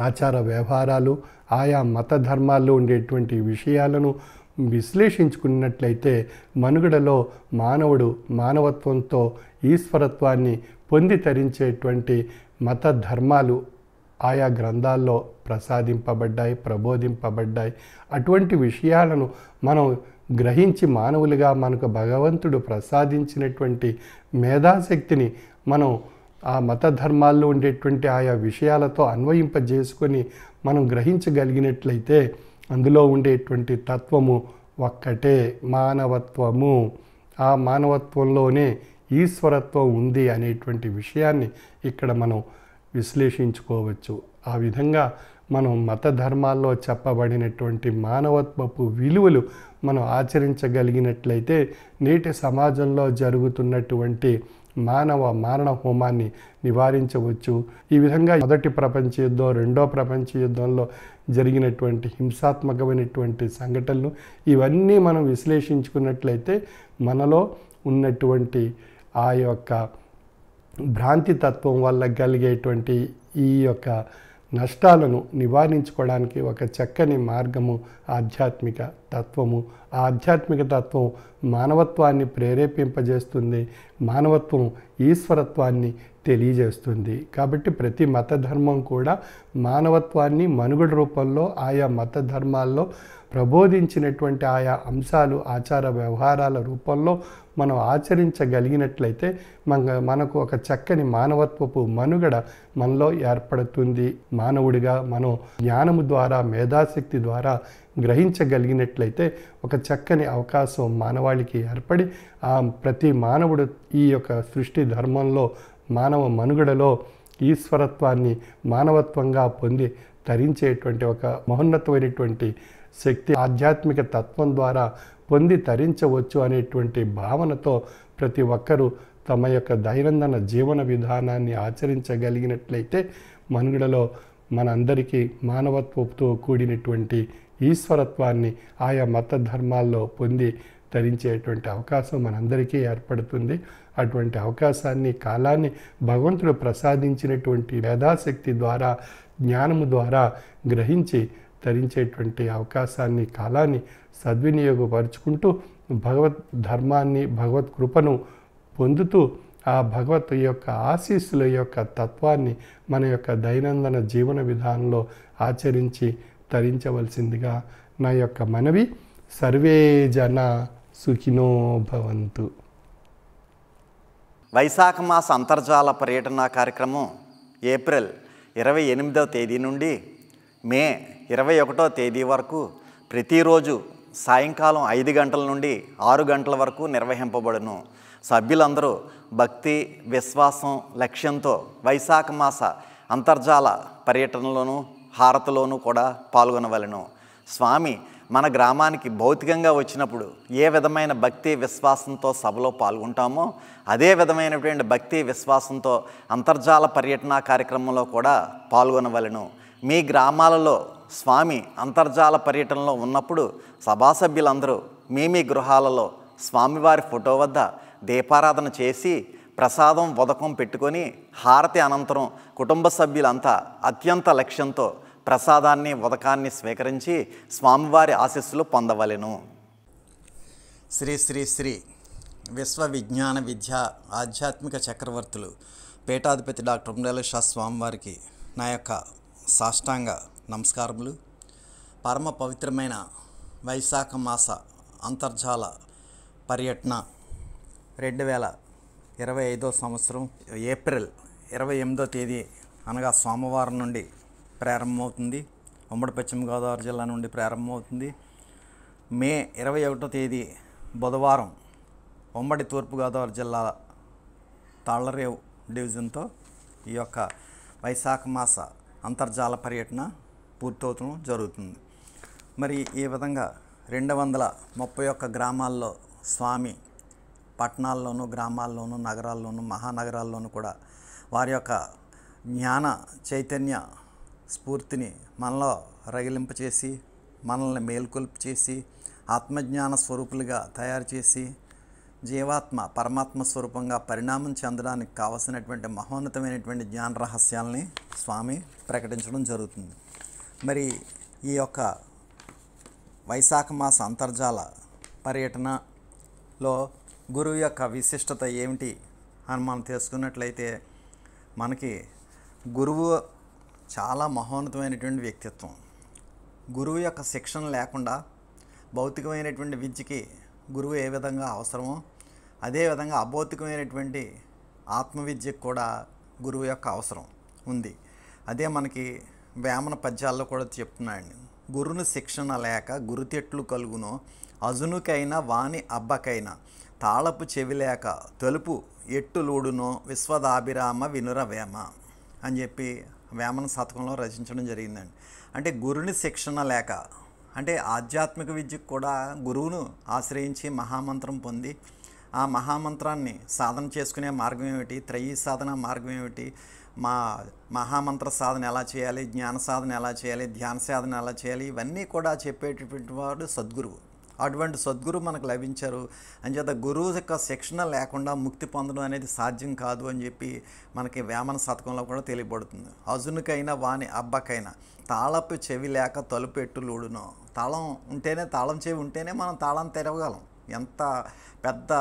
ఆచార వ్యవహారాలు, ఆయా మత ధర్మాల్లో ఉండేటువంటి విషయాలను విశ్లేషించుకున్నట్లయితే మనుగడలో మానవుడు మానవత్వంతో ఈశ్వరత్వాన్ని పొంది తరించేటువంటి మత ధర్మాలు ఆయా గ్రంథాల్లో ప్రసాదింపబడ్డాయి, ప్రబోధింపబడ్డాయి. అటువంటి విషయాలను మనం గ్రహించి మానవులుగా మనకు భగవంతుడు ప్రసాదించినటువంటి మేధాశక్తిని మనం ఆ మత ధర్మాల్లో ఉండేటువంటి ఆయా విషయాలతో అన్వయింపజేసుకొని మనం గ్రహించగలిగినట్లయితే అందులో ఉండేటువంటి తత్వము ఒక్కటే, మానవత్వము. ఆ మానవత్వంలోనే ఈశ్వరత్వం ఉంది అనేటువంటి విషయాన్ని ఇక్కడ మనం విశ్లేషించుకోవచ్చు. ఆ విధంగా మనం మత ధర్మాల్లో చెప్పబడినటువంటి మానవత్వపు విలువలు మనం ఆచరించగలిగినట్లయితే నేటి సమాజంలో జరుగుతున్నటువంటి మానవ మారణ హోమాన్ని నివారించవచ్చు. ఈ విధంగా మొదటి ప్రపంచ యుద్ధం, రెండో ప్రపంచ యుద్ధంలో జరిగినటువంటి హింసాత్మకమైనటువంటి సంఘటనలు ఇవన్నీ మనం విశ్లేషించుకున్నట్లయితే మనలో ఉన్నటువంటి ఆ యొక్క భ్రాంతి తత్వం వల్ల కలిగేటువంటి ఈ యొక్క నష్టాలను నివారించుకోవడానికి ఒక చక్కని మార్గము ఆధ్యాత్మిక తత్వము. ఆ ఆధ్యాత్మిక తత్వం మానవత్వాన్ని ప్రేరేపింపజేస్తుంది, మానవత్వం ఈశ్వరత్వాన్ని తెలియజేస్తుంది. కాబట్టి ప్రతి మత ధర్మం కూడా మానవత్వాన్ని మనుగడ రూపంలో ఆయా మత ధర్మాల్లో ప్రబోధించినటువంటి ఆయా అంశాలు ఆచార వ్యవహారాల రూపంలో మనం ఆచరించగలిగినట్లయితే మనకు ఒక చక్కని మానవత్వపు మనుగడ మనలో ఏర్పడుతుంది. మానవుడిగా మనం జ్ఞానము ద్వారా మేధాశక్తి ద్వారా గ్రహించగలిగినట్లయితే ఒక చక్కని అవకాశం మానవాళికి ఏర్పడి ఆ ప్రతి మానవుడు ఈ యొక్క సృష్టి ధర్మంలో మానవ మనుగడలో ఈశ్వరత్వాన్ని మానవత్వంగా పొంది తరించేటువంటి ఒక మహోన్నతమైనటువంటి శక్తి ఆధ్యాత్మిక తత్వం ద్వారా పొంది తరించవచ్చు అనేటువంటి భావనతో ప్రతి ఒక్కరూ తమ యొక్క దైనందిన జీవన విధానాన్ని ఆచరించగలిగినట్లయితే మనుగడలో మనందరికీ మానవత్వంతో కూడినటువంటి ఈశ్వరత్వాన్ని ఆయా మత ధర్మాల్లో పొంది తరించేటువంటి అవకాశం మనందరికీ ఏర్పడుతుంది. అటువంటి అవకాశాన్ని కాలాన్ని భగవంతుడు ప్రసాదించినటువంటి మేధాశక్తి ద్వారా జ్ఞానము ద్వారా గ్రహించి తరించేటువంటి అవకాశాన్ని కాలాన్ని సద్వినియోగపరుచుకుంటూ భగవద్ ధర్మాన్ని భగవత్ కృపను పొందుతూ ఆ భగవత్ యొక్క ఆశీస్సుల యొక్క తత్వాన్ని మన యొక్క దైనందిన జీవన విధానంలో ఆచరించి తరించవలసిందిగా నా యొక్క మనవి. సర్వే జన సుఖినో భవంతు. వైశాఖ మాస అంతర్జాల పర్యటన కార్యక్రమం ఏప్రిల్ 28వ తేదీ నుండి మే 21వ తేదీ వరకు ప్రతిరోజు సాయంకాలం 5 గంటల నుండి 6 గంటల వరకు నిర్వహింపబడును. సభ్యులందరూ భక్తి, విశ్వాసం, లక్ష్యంతో వైశాఖ మాస అంతర్జాల పర్యటనలోనూ హారతిలోనూ కూడా పాల్గొనవలెను. స్వామి మన గ్రామానికి భౌతికంగా వచ్చినప్పుడు ఏ విధమైన భక్తి విశ్వాసంతో సభలో పాల్గొంటామో అదే విధమైనటువంటి భక్తి విశ్వాసంతో అంతర్జాల పర్యటన కార్యక్రమంలో కూడా పాల్గొనవలెను. మీ గ్రామాలలో స్వామి అంతర్జాల పర్యటనలో ఉన్నప్పుడు సభాసభ్యులందరూ మీ గృహాలలో స్వామివారి ఫోటో వద్ద దీపారాధన చేసి ప్రసాదం ఉదకం పెట్టుకొని హారతి అనంతరం కుటుంబ సభ్యులంతా అత్యంత లక్ష్యంతో ప్రసాదాన్ని ఉదకాన్ని స్వీకరించి స్వామివారి ఆశీస్సులు పొందవలెను. శ్రీ శ్రీ శ్రీ విశ్వ విజ్ఞాన విద్య ఆధ్యాత్మిక చక్రవర్తులు పీఠాధిపతి డాక్టర్ ఉండ్రాల షా స్వామివారికి నా యొక్క సాష్టాంగ నమస్కారములు. పరమ పవిత్రమైన వైశాఖ మాస అంతర్జాల పర్యటన 2025 సంవత్సరం ఏప్రిల్ 28వ తేదీ అనగా సోమవారం నుండి ప్రారంభమవుతుంది. ఉమ్మడి పశ్చిమ గోదావరి జిల్లా నుండి ప్రారంభమవుతుంది. మే 21వ తేదీ బుధవారం ఉమ్మడి తూర్పుగోదావరి జిల్లా తాళ్లరేవు డివిజన్తో ఈ యొక్క వైశాఖ మాస అంతర్జాల పర్యటన పూర్తవుతూ జరుగుతుంది. మరి ఈ విధంగా 231 గ్రామాల్లో స్వామి పట్టణాల్లోనూ గ్రామాల్లోనూ నగరాల్లోనూ మహానగరాల్లోనూ కూడా వారి యొక్క జ్ఞాన చైతన్య స్ఫూర్తిని మనలో రగిలింపచేసి మనల్ని మేల్కొల్పు చేసి ఆత్మజ్ఞాన స్వరూపులుగా తయారు చేసి జీవాత్మ పరమాత్మ స్వరూపంగా పరిణామం చెందడానికి కావలసినటువంటి మహోన్నతమైనటువంటి జ్ఞాన రహస్యాలని స్వామి ప్రకటించడం జరుగుతుంది. మరి ఈ యొక్క వైశాఖ మాస అంతర్జాల పర్యటనలో గురువు యొక్క విశిష్టత ఏమిటి అని మనం తెలుసుకున్నట్లయితే మనకి గురువు చాలా మహోన్నతమైనటువంటి వ్యక్తిత్వం. గురువు యొక్క శిక్షణ లేకుండా భౌతికమైనటువంటి విద్యకి గురువు ఏ విధంగా అవసరమో అదేవిధంగా అభౌతికమైనటువంటి ఆత్మవిద్యకు కూడా గురువు యొక్క అవసరం ఉంది. అదే మనకి వేమన పద్యాల్లో కూడా చెప్తున్నాయండి. గురుని శిక్షణ లేక గురుతెట్లు కలుగునో అజునుకైనా వాని అబ్బకైనా తాళపు చెవి లేక తలుపు ఎట్టులూడునో విశ్వదాభిరామ వినురవేమ అని చెప్పి వేమన శతకంలో రచించడం జరిగిందండి. అంటే గురుని శిక్షణ లేక అంటే ఆధ్యాత్మిక విద్యకు కూడా గురువును ఆశ్రయించి మహామంత్రం పొంది ఆ మహామంత్రాన్ని సాధన చేసుకునే మార్గం ఏమిటి, త్రయీ సాధన మార్గం ఏమిటి, మహామంత్ర సాధన ఎలా చేయాలి, జ్ఞాన సాధన ఎలా చేయాలి, ధ్యాన సాధన ఎలా చేయాలి, ఇవన్నీ కూడా చెప్పేటటువంటి వాడు సద్గురువు. అటువంటి సద్గురు మనకు లభించారు. అంచేత గురువు యొక్క శిక్షణ లేకుండా ముక్తి పొందడం అనేది సాధ్యం కాదు అని చెప్పి మనకి వేమన శతకంలో కూడా తెలియబడుతుంది. అజునుకైనా వాని అబ్బకైనా తాళపు చెవి లేక తలుపు ఎట్టులూడునో. తాళం ఉంటేనే, తాళం చెవి ఉంటేనే మనం తాళం తెరవగలం. ఎంత పెద్ద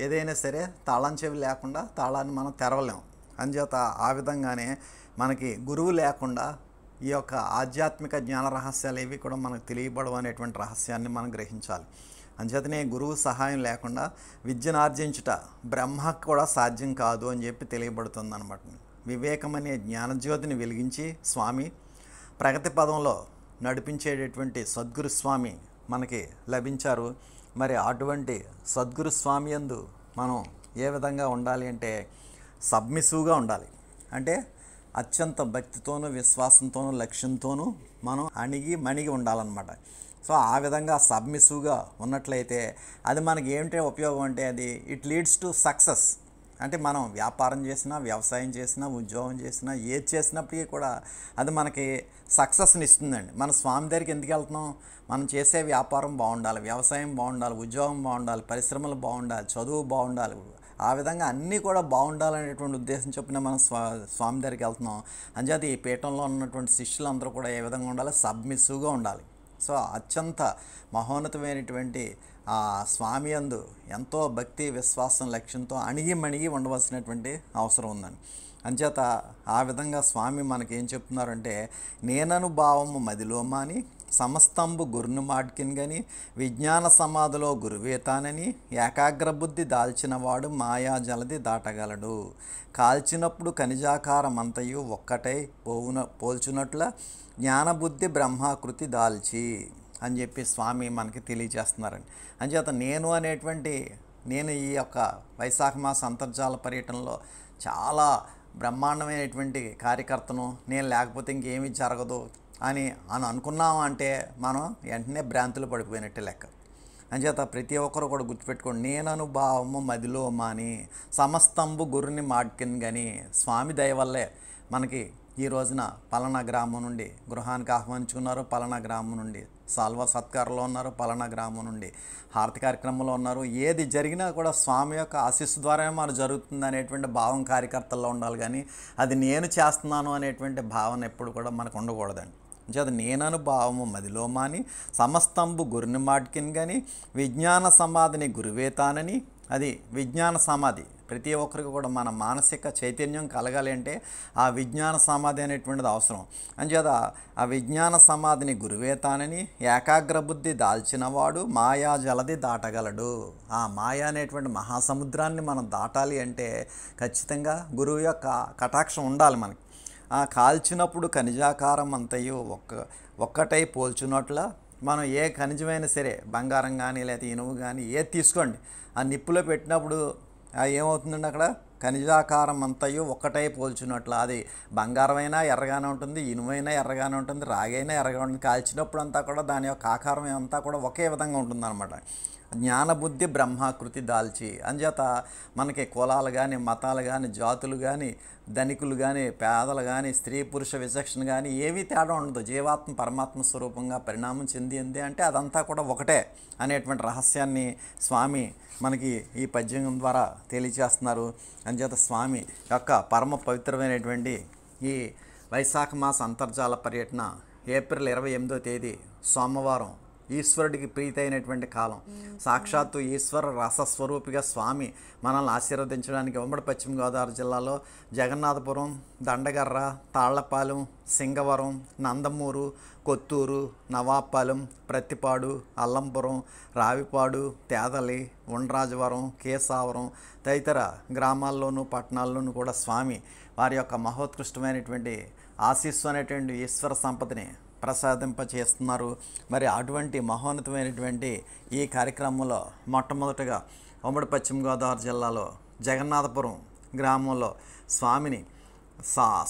ఏదైనా సరే తాళం చెవి లేకుండా తాళాన్ని మనం తెరవలేం. అంచేత ఆ విధంగానే మనకి గురువు లేకుండా ఈ యొక్క ఆధ్యాత్మిక జ్ఞాన రహస్యాలు ఏవి కూడా మనకు తెలియబడవు అనేటువంటి రహస్యాన్ని మనం గ్రహించాలి. అంచేతనే గురువు సహాయం లేకుండా విద్యను ఆర్జించుట బ్రహ్మకు కూడా సాధ్యం కాదు అని చెప్పి తెలియబడుతుంది అన్నమాట. వివేకం అనే జ్ఞానజ్యోతిని వెలిగించి స్వామి ప్రగతి పదంలో నడిపించేటటువంటి సద్గురు స్వామి మనకి లభించారు. మరి అటువంటి సద్గురు స్వామి యందు మనం ఏ విధంగా ఉండాలి అంటే సబ్మిసివ్గా ఉండాలి. అంటే అత్యంత భక్తితోనూ విశ్వాసంతోనూ లక్ష్యంతోనూ మనం మణిగి ఉండాలన్నమాట. సో ఆ విధంగా సబ్మిసివ్గా ఉన్నట్లయితే అది మనకి ఏమిటి ఉపయోగం అంటే అది ఇట్ లీడ్స్ టు సక్సెస్. అంటే మనం వ్యాపారం చేసినా, వ్యవసాయం చేసినా, ఉద్యోగం చేసినా, ఏది చేసినప్పటికీ కూడా అది మనకి సక్సెస్ని ఇస్తుందండి. మన స్వామి దగ్గరికి ఎందుకు వెళ్తున్నాం? మనం చేసే వ్యాపారం బాగుండాలి, వ్యవసాయం బాగుండాలి, ఉద్యోగం బాగుండాలి, పరిశ్రమలు బాగుండాలి, చదువు బాగుండాలి, ఆ విధంగా అన్నీ కూడా బాగుండాలనేటువంటి ఉద్దేశం చొప్పున మనం స్వామి దగ్గరికి వెళ్తున్నాం. అంచేత ఈ పీఠంలో ఉన్నటువంటి శిష్యులందరూ కూడా ఏ విధంగా ఉండాలి? సబ్మిసివ్గా ఉండాలి. సో అత్యంత మహోన్నతమైనటువంటి ఆ స్వామి యందు ఎంతో భక్తి విశ్వాసం లక్ష్యంతో మణిగి ఉండవలసినటువంటి అవసరం ఉందండి. అంచేత ఆ విధంగా స్వామి మనకి ఏం చెప్తున్నారంటే నేనను భావము మదిలో మాని సమస్తంబు గురును మాడ్కిన్ గని విజ్ఞాన సమాధిలో గురువేతానని ఏకాగ్ర బుద్ధి దాల్చినవాడు మాయా జలది దాటగలడు. కాల్చినప్పుడు ఖనిజాకారమంతయు ఒక్కటై పోల్చునట్ల జ్ఞానబుద్ధి బ్రహ్మాకృతి దాల్చి అని చెప్పి స్వామి మనకి తెలియజేస్తున్నారండి. అంచేత నేను ఈ యొక్క వైశాఖ మాస అంతర్జాల పర్యటనలో చాలా బ్రహ్మాండమైనటువంటి కార్యకర్తను, నేను లేకపోతే ఇంకేమీ జరగదు అని అనుకున్నాం అంటే మనం వెంటనే భ్రాంతులు పడిపోయినట్టే లెక్క. అంచేత ప్రతి ఒక్కరు కూడా గుర్తుపెట్టుకోండి, నేననుభావము మదిలో మాని సమస్తంబు గురుని మాడ్కిన్ కానీ స్వామి దయ వల్లే మనకి ఈ రోజున పలానా గ్రామం నుండి గృహానికి ఆహ్వానించుకున్నారు, పలానా గ్రామం నుండి సాల్వా సత్కారంలో ఉన్నారు, పలానా గ్రామం నుండి హారతి కార్యక్రమంలో ఉన్నారు. ఏది జరిగినా కూడా స్వామి యొక్క ఆశీస్సు ద్వారానే మనకు జరుగుతుంది అనేటువంటి భావం కార్యకర్తల్లో ఉండాలి. కానీ అది నేను చేస్తున్నాను అనేటువంటి భావన ఎప్పుడు కూడా మనకు ఉండకూడదండి. చేత నేనను భావము మదిలో మాని సమస్తంబు గురుని మాటికిన్ కానీ విజ్ఞాన సమాధిని గురువేతానని. అది విజ్ఞాన సమాధి. ప్రతి ఒక్కరికి కూడా మన మానసిక చైతన్యం కలగాలి అంటే ఆ విజ్ఞాన సమాధి అనేటువంటిది అవసరం. అంచేత ఆ విజ్ఞాన సమాధిని గురువేతానని ఏకాగ్ర బుద్ధి దాల్చినవాడు మాయా జలది దాటగలడు. ఆ మాయా అనేటువంటి మహాసముద్రాన్ని మనం దాటాలి అంటే ఖచ్చితంగా గురువు యొక్క కటాక్షం ఉండాలి మనకి. ఆ కాల్చినప్పుడు ఖనిజాకారం అంతయు ఒక్కటై పోల్చున్నట్ల మనం ఏ ఖనిజమైనా సరే బంగారం కానీ లేకపోతే ఇనుము కానీ ఏది తీసుకోండి, ఆ నిప్పులో పెట్టినప్పుడు ఏమవుతుందండి, అక్కడ ఖనిజాకారం అంతయు ఒక్కటై పోల్చున్నట్లు. అది బంగారమైనా ఎర్రగానే ఉంటుంది, ఇనుమైనా ఎర్రగానే ఉంటుంది, రాగైనా ఎర్రగా ఉంటుంది. కాల్చినప్పుడు అంతా కూడా దాని యొక్క ఆకారం అంతా కూడా ఒకే విధంగా ఉంటుందన్నమాట. జ్ఞానబుద్ధి బ్రహ్మాకృతి దాల్చి. అంచేత మనకి కులాలు కానీ మతాలు కానీ జాతులు కానీ ధనికులు కానీ పేదలు కానీ స్త్రీ పురుష విచక్షణ కానీ ఏమీ తేడా ఉండదు. జీవాత్మ పరమాత్మ స్వరూపంగా పరిణామం చెందింది అంటే అదంతా కూడా ఒకటే అనేటువంటి రహస్యాన్ని స్వామి మనకి ఈ పద్యం ద్వారా తెలియచేస్తున్నారు. అంచేత స్వామి యొక్క పరమ పవిత్రమైనటువంటి ఈ వైశాఖ మాస అంతర్జాల పర్యటన ఏప్రిల్ 28వ తేదీ సోమవారం ఈశ్వరుడికి ప్రీతి అయినటువంటి కాలం. సాక్షాత్తు ఈశ్వర రసస్వరూపిగా స్వామి మనల్ని ఆశీర్వదించడానికి ఉమ్మడి పశ్చిమ గోదావరి జిల్లాలో జగన్నాథపురం, దండగర్ర, తాళ్లపాలెం, సింగవరం, నందమూరు, కొత్తూరు, నవాపాలెం, ప్రత్తిపాడు, అల్లంపురం, రావిపాడు, తేదలి, ఉండ్రాజవరం, కేసావరం తదితర గ్రామాల్లోనూ పట్టణాల్లోనూ కూడా స్వామి వారి యొక్క మహోత్కృష్టమైనటువంటి ఆశీస్సు అనేటువంటి ఈశ్వర సంపదని ప్రసాదింపచేస్తున్నారు. మరి అటువంటి మహోన్నతమైనటువంటి ఈ కార్యక్రమంలో మొట్టమొదటగా ఉమ్మడి పశ్చిమ గోదావరి జిల్లాలో జగన్నాథపురం గ్రామంలో స్వామిని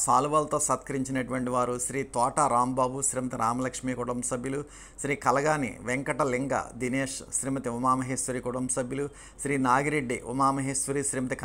సాలువలతో సత్కరించినటువంటి వారు శ్రీ తోట రాంబాబు, శ్రీమతి రామలక్ష్మి కుటుంబ సభ్యులు, శ్రీ కలగాని వెంకటలింగ దినేష్, శ్రీమతి ఉమామహేశ్వరి కుటుంబ సభ్యులు, శ్రీ నాగిరెడ్డి ఉమామహేశ్వరి, శ్రీమతి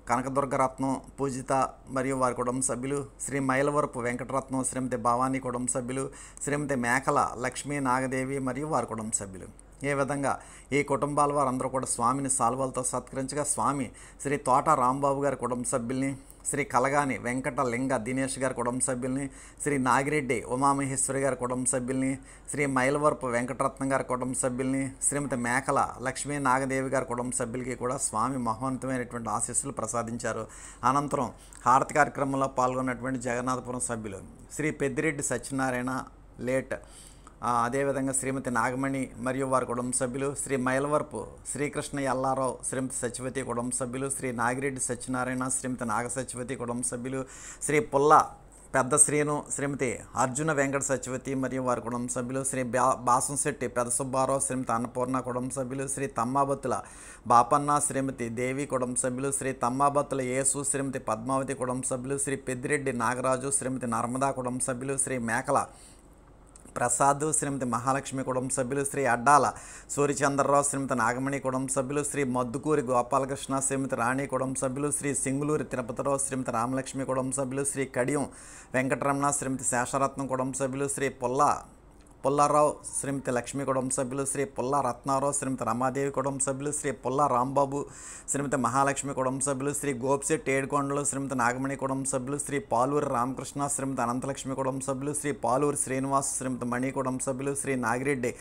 కనకదుర్గరత్నం పూజిత మరియు వారి కుటుంబ సభ్యులు, శ్రీ మైలవరపు వెంకటరత్నం, శ్రీమతి భవానీ కుటుంబ సభ్యులు, శ్రీమతి మేకల లక్ష్మీ నాగదేవి మరియు వారి కుటుంబ సభ్యులు. ఏ విధంగా ఈ కుటుంబాల వారందరూ కూడా స్వామిని సాల్వలతో సత్కరించగా స్వామి శ్రీ తోట రాంబాబు గారి కుటుంబ సభ్యుల్ని, శ్రీ కలగాని వెంకటలింగ దినేష్ గారి కుటుంబ సభ్యుల్ని, శ్రీ నాగిరెడ్డి ఉమామహేశ్వరి గారి కుటుంబ సభ్యుల్ని, శ్రీ మైలవరపు వెంకటరత్నం గారి కుటుంబ సభ్యుల్ని, శ్రీమతి మేకల లక్ష్మీ నాగదేవి గారి కుటుంబ సభ్యులకి కూడా స్వామి మహోన్నతమైనటువంటి ఆశీస్సులు ప్రసాదించారు. అనంతరం హారతి కార్యక్రమంలో పాల్గొన్నటువంటి జగన్నాథపురం సభ్యులు శ్రీ పెద్దిరెడ్డి సత్యనారాయణ లేట్, అదేవిధంగా శ్రీమతి నాగమణి మరియు వారి కుటుంబ సభ్యులు, శ్రీ మైలవరపు శ్రీకృష్ణ ఎల్లారావు, శ్రీమతి సత్యవతి కుటుంబ సభ్యులు, శ్రీ నాగిరెడ్డి సత్యనారాయణ, శ్రీమతి నాగ సత్యవతి కుటుంబ సభ్యులు, శ్రీ పుల్ల పెద్ద శ్రీను, శ్రీమతి అర్జున వెంకట సత్యవతి మరియు వారి కుటుంబ సభ్యులు, శ్రీ బాసంశెట్టి పెద్ద సుబ్బారావు, శ్రీమతి అన్నపూర్ణ కుటుంబ సభ్యులు, శ్రీ తమ్మాబత్తుల బాపన్న, శ్రీమతి దేవి కుటుంబ సభ్యులు, శ్రీ తమ్మాబత్తుల యేసు, శ్రీమతి పద్మావతి కుటుంబ సభ్యులు, శ్రీ పెద్దిరెడ్డి నాగరాజు, శ్రీమతి నర్మదా కుటుంబ సభ్యులు, శ్రీ మేకల ప్రసాద్, శ్రీమతి మహాలక్ష్మి కుటుంబ సభ్యులు, శ్రీ అడ్డాల సూర్యచంద్రరావు, శ్రీమతి నాగమణి కుటుంబ సభ్యులు, శ్రీ మద్దుకూరి గోపాలకృష్ణ, శ్రీమతి రాణి కుటుంబ సభ్యులు, శ్రీ సింగులూరి తిరుపతిరావు, శ్రీమతి రామలక్ష్మి కుటుంబ సభ్యులు, శ్రీ కడియం వెంకటరమణ, శ్రీమతి శేషరత్నం కుటుంబ సభ్యులు, శ్రీ పుల్లారావు, శ్రీమతి లక్ష్మి కుటుంబ సభ్యులు, శ్రీ పుల్ల రత్నారావు, శ్రీమతి రమాదేవి కుటుంబ సభ్యులు, శ్రీ పుల్ల రాంబాబు, శ్రీమతి మహాలక్ష్మి కుటుంబ సభ్యులు, శ్రీ గోపిశెట్టి ఏడుకొండలు, శ్రీమతి నాగమణి కుటుంబ సభ్యులు, శ్రీ పాలూరి రామకృష్ణ, శ్రీమతి అనంతలక్ష్మి కుటుంబ సభ్యులు, శ్రీ పాలూరి శ్రీనివాస్, శ్రీమతి మణి కుటుంబ సభ్యులు, శ్రీ నాగిరెడ్డి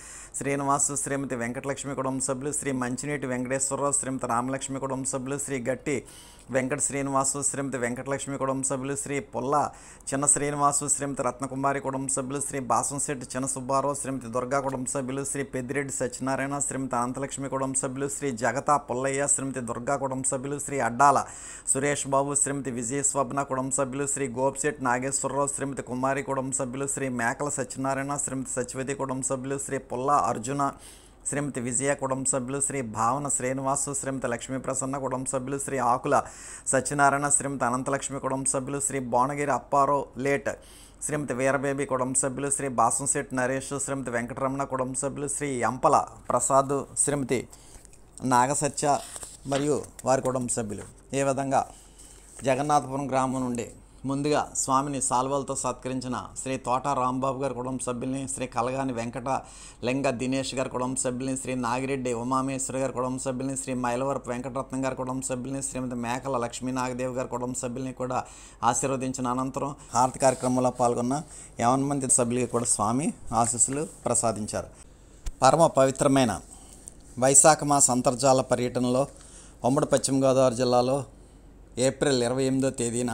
శ్రీనివాస్, శ్రీమతి వెంకటలక్ష్మి కుటుంబ సభ్యులు, శ్రీ మంచినీటి వెంకటేశ్వరరావు, శ్రీమతి రామలక్ష్మి కుటుంబ సభ్యులు, శ్రీ గట్టి వెంకట శ్రీనివాసు, శ్రీమతి వెంకటలక్ష్మి కుటుంబ సభ్యులు, శ్రీ పుల్ల చిన్న శ్రీనివాసు, శ్రీమతి రత్నకుమారి కుటుంబ సభ్యులు, శ్రీ బాసంశెట్టి చిన్న సుబ్బారావు, శ్రీమతి దుర్గా కుటుంబ సభ్యులు, శ్రీ పెద్దిరెడ్డి సత్యనారాయణ, శ్రీమతి అనంతలక్ష్మి కుటుంబ సభ్యులు, శ్రీ జగతా పుల్లయ్య, శ్రీమతి దుర్గా కుటుంబ సభ్యులు, శ్రీ అడ్డాల సురేష్ బాబు, శ్రీమతి విజయస్వప్న కుటుంబ సభ్యులు, శ్రీ గోపిశెట్టి నాగేశ్వరరావు, శ్రీమతి కుమారి కుటుంబ సభ్యులు, శ్రీ మేకల సత్యనారాయణ, శ్రీమతి సత్యవతి కుటుంబ సభ్యులు, శ్రీ పుల్ల అర్జున, శ్రీమతి విజయ కుటుంబ సభ్యులు, శ్రీ భావన శ్రీనివాసు, శ్రీమతి లక్ష్మీ ప్రసన్న కుటుంబ సభ్యులు, శ్రీ ఆకుల సత్యనారాయణ, శ్రీమతి అనంతలక్ష్మి కుటుంబ సభ్యులు, శ్రీ భువనగిరి అప్పారావు లేట్, శ్రీమతి వీరబేబి కుటుంబ సభ్యులు, శ్రీ బాసంశెట్టి నరేష్, శ్రీమతి వెంకటరమణ కుటుంబ సభ్యులు, శ్రీ ఎంపల ప్రసాద్, శ్రీమతి నాగసత్య మరియు వారి కుటుంబ సభ్యులు. ఈ విధంగా జగన్నాథపురం గ్రామం నుండి ముందుగా స్వామిని సాల్వలతో సత్కరించిన శ్రీ తోట రాంబాబు గారి కుటుంబ సభ్యుల్ని, శ్రీ కలగాని వెంకట లింగ దినేష్ గారి కుటుంబ సభ్యుల్ని, శ్రీ నాగిరెడ్డి ఉమామేశ్వర గారి కుటుంబ సభ్యుల్ని, శ్రీ మైలవరపు వెంకటరత్నం గారి కుటుంబ సభ్యుల్ని, శ్రీమతి మేకల లక్ష్మీ నాగదేవి గారి కుటుంబ సభ్యుల్ని కూడా ఆశీర్వదించిన అనంతరం హారతి కార్యక్రమంలో పాల్గొన్న 50 మంది సభ్యులకి కూడా స్వామి ఆశీస్సులు ప్రసాదించారు. పరమ పవిత్రమైన వైశాఖ మాస అంతర్జాల పర్యటనలో ఉమ్మడి పశ్చిమ గోదావరి జిల్లాలో ఏప్రిల్ 28వ తేదీన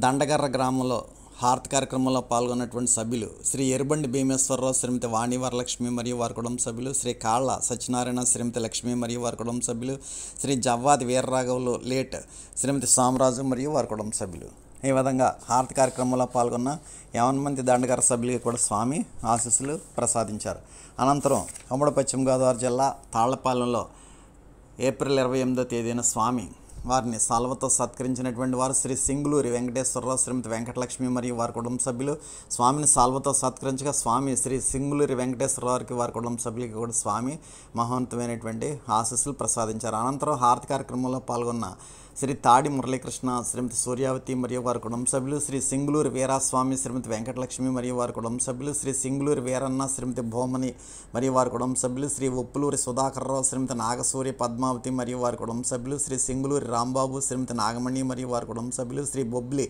దండగర్ర గ్రామంలో హారతి కార్యక్రమంలో పాల్గొన్నటువంటి సభ్యులు శ్రీ ఎరుబండి భీమేశ్వరరావు, శ్రీమతి వాణి వరలక్ష్మి మరియు వారి కుటుంబ సభ్యులు, శ్రీ కాళ్ళ సత్యనారాయణ, శ్రీమతి లక్ష్మి మరియు వారి కుటుంబ సభ్యులు, శ్రీ జవ్వాది వీర్రాఘవులు లేట్, శ్రీమతి సామరాజు మరియు వారి కుటుంబ సభ్యులు. ఈ విధంగా హారతి కార్యక్రమంలో పాల్గొన్న 50 మంది దండగర్ర సభ్యులకి కూడా స్వామి ఆశీస్సులు ప్రసాదించారు. అనంతరం ఉమ్మడి పశ్చిమ గోదావరి జిల్లా తాళ్లపాలెంలో ఏప్రిల్ 28వ తేదీన స్వామి వారిని సాల్వతో సత్కరించినటువంటి వారు శ్రీ సింగులూరి వెంకటేశ్వరరావు, శ్రీమతి వెంకటలక్ష్మి మరియు వారి కుటుంబ సభ్యులు. స్వామిని సాల్వతో సత్కరించగా స్వామి శ్రీ సింగులూరి వెంకటేశ్వరరావుకి వారి కుటుంబ సభ్యులకి కూడా స్వామి మహోన్నతమైనటువంటి ఆశీస్సులు ప్రసాదించారు. అనంతరం హారతి కార్యక్రమంలో పాల్గొన్న శ్రీ తాడి మురళీకృష్ణ, శ్రీమతి సూర్యావతి మరియు వారి కుటుంబ సభ్యులు, శ్రీ సింగులూరి వీరాస్వామి, శ్రీమతి వెంకటలక్ష్మి మరియు వారి కుటుంబ సభ్యులు, శ్రీ సింగులూరి వీరన్న, శ్రీమతి భూమని మరియు వారి కుటుంబ సభ్యులు, శ్రీ ఉప్పులూరి సుధాకర్రావు, శ్రీమతి నాగసూరి పద్మావతి మరియు వారి కుటుంబ సభ్యులు, శ్రీ సింగులూరి రాంబాబు, శ్రీమతి నాగమణి మరియు వారి కుటుంబ సభ్యులు, శ్రీ బొబ్లి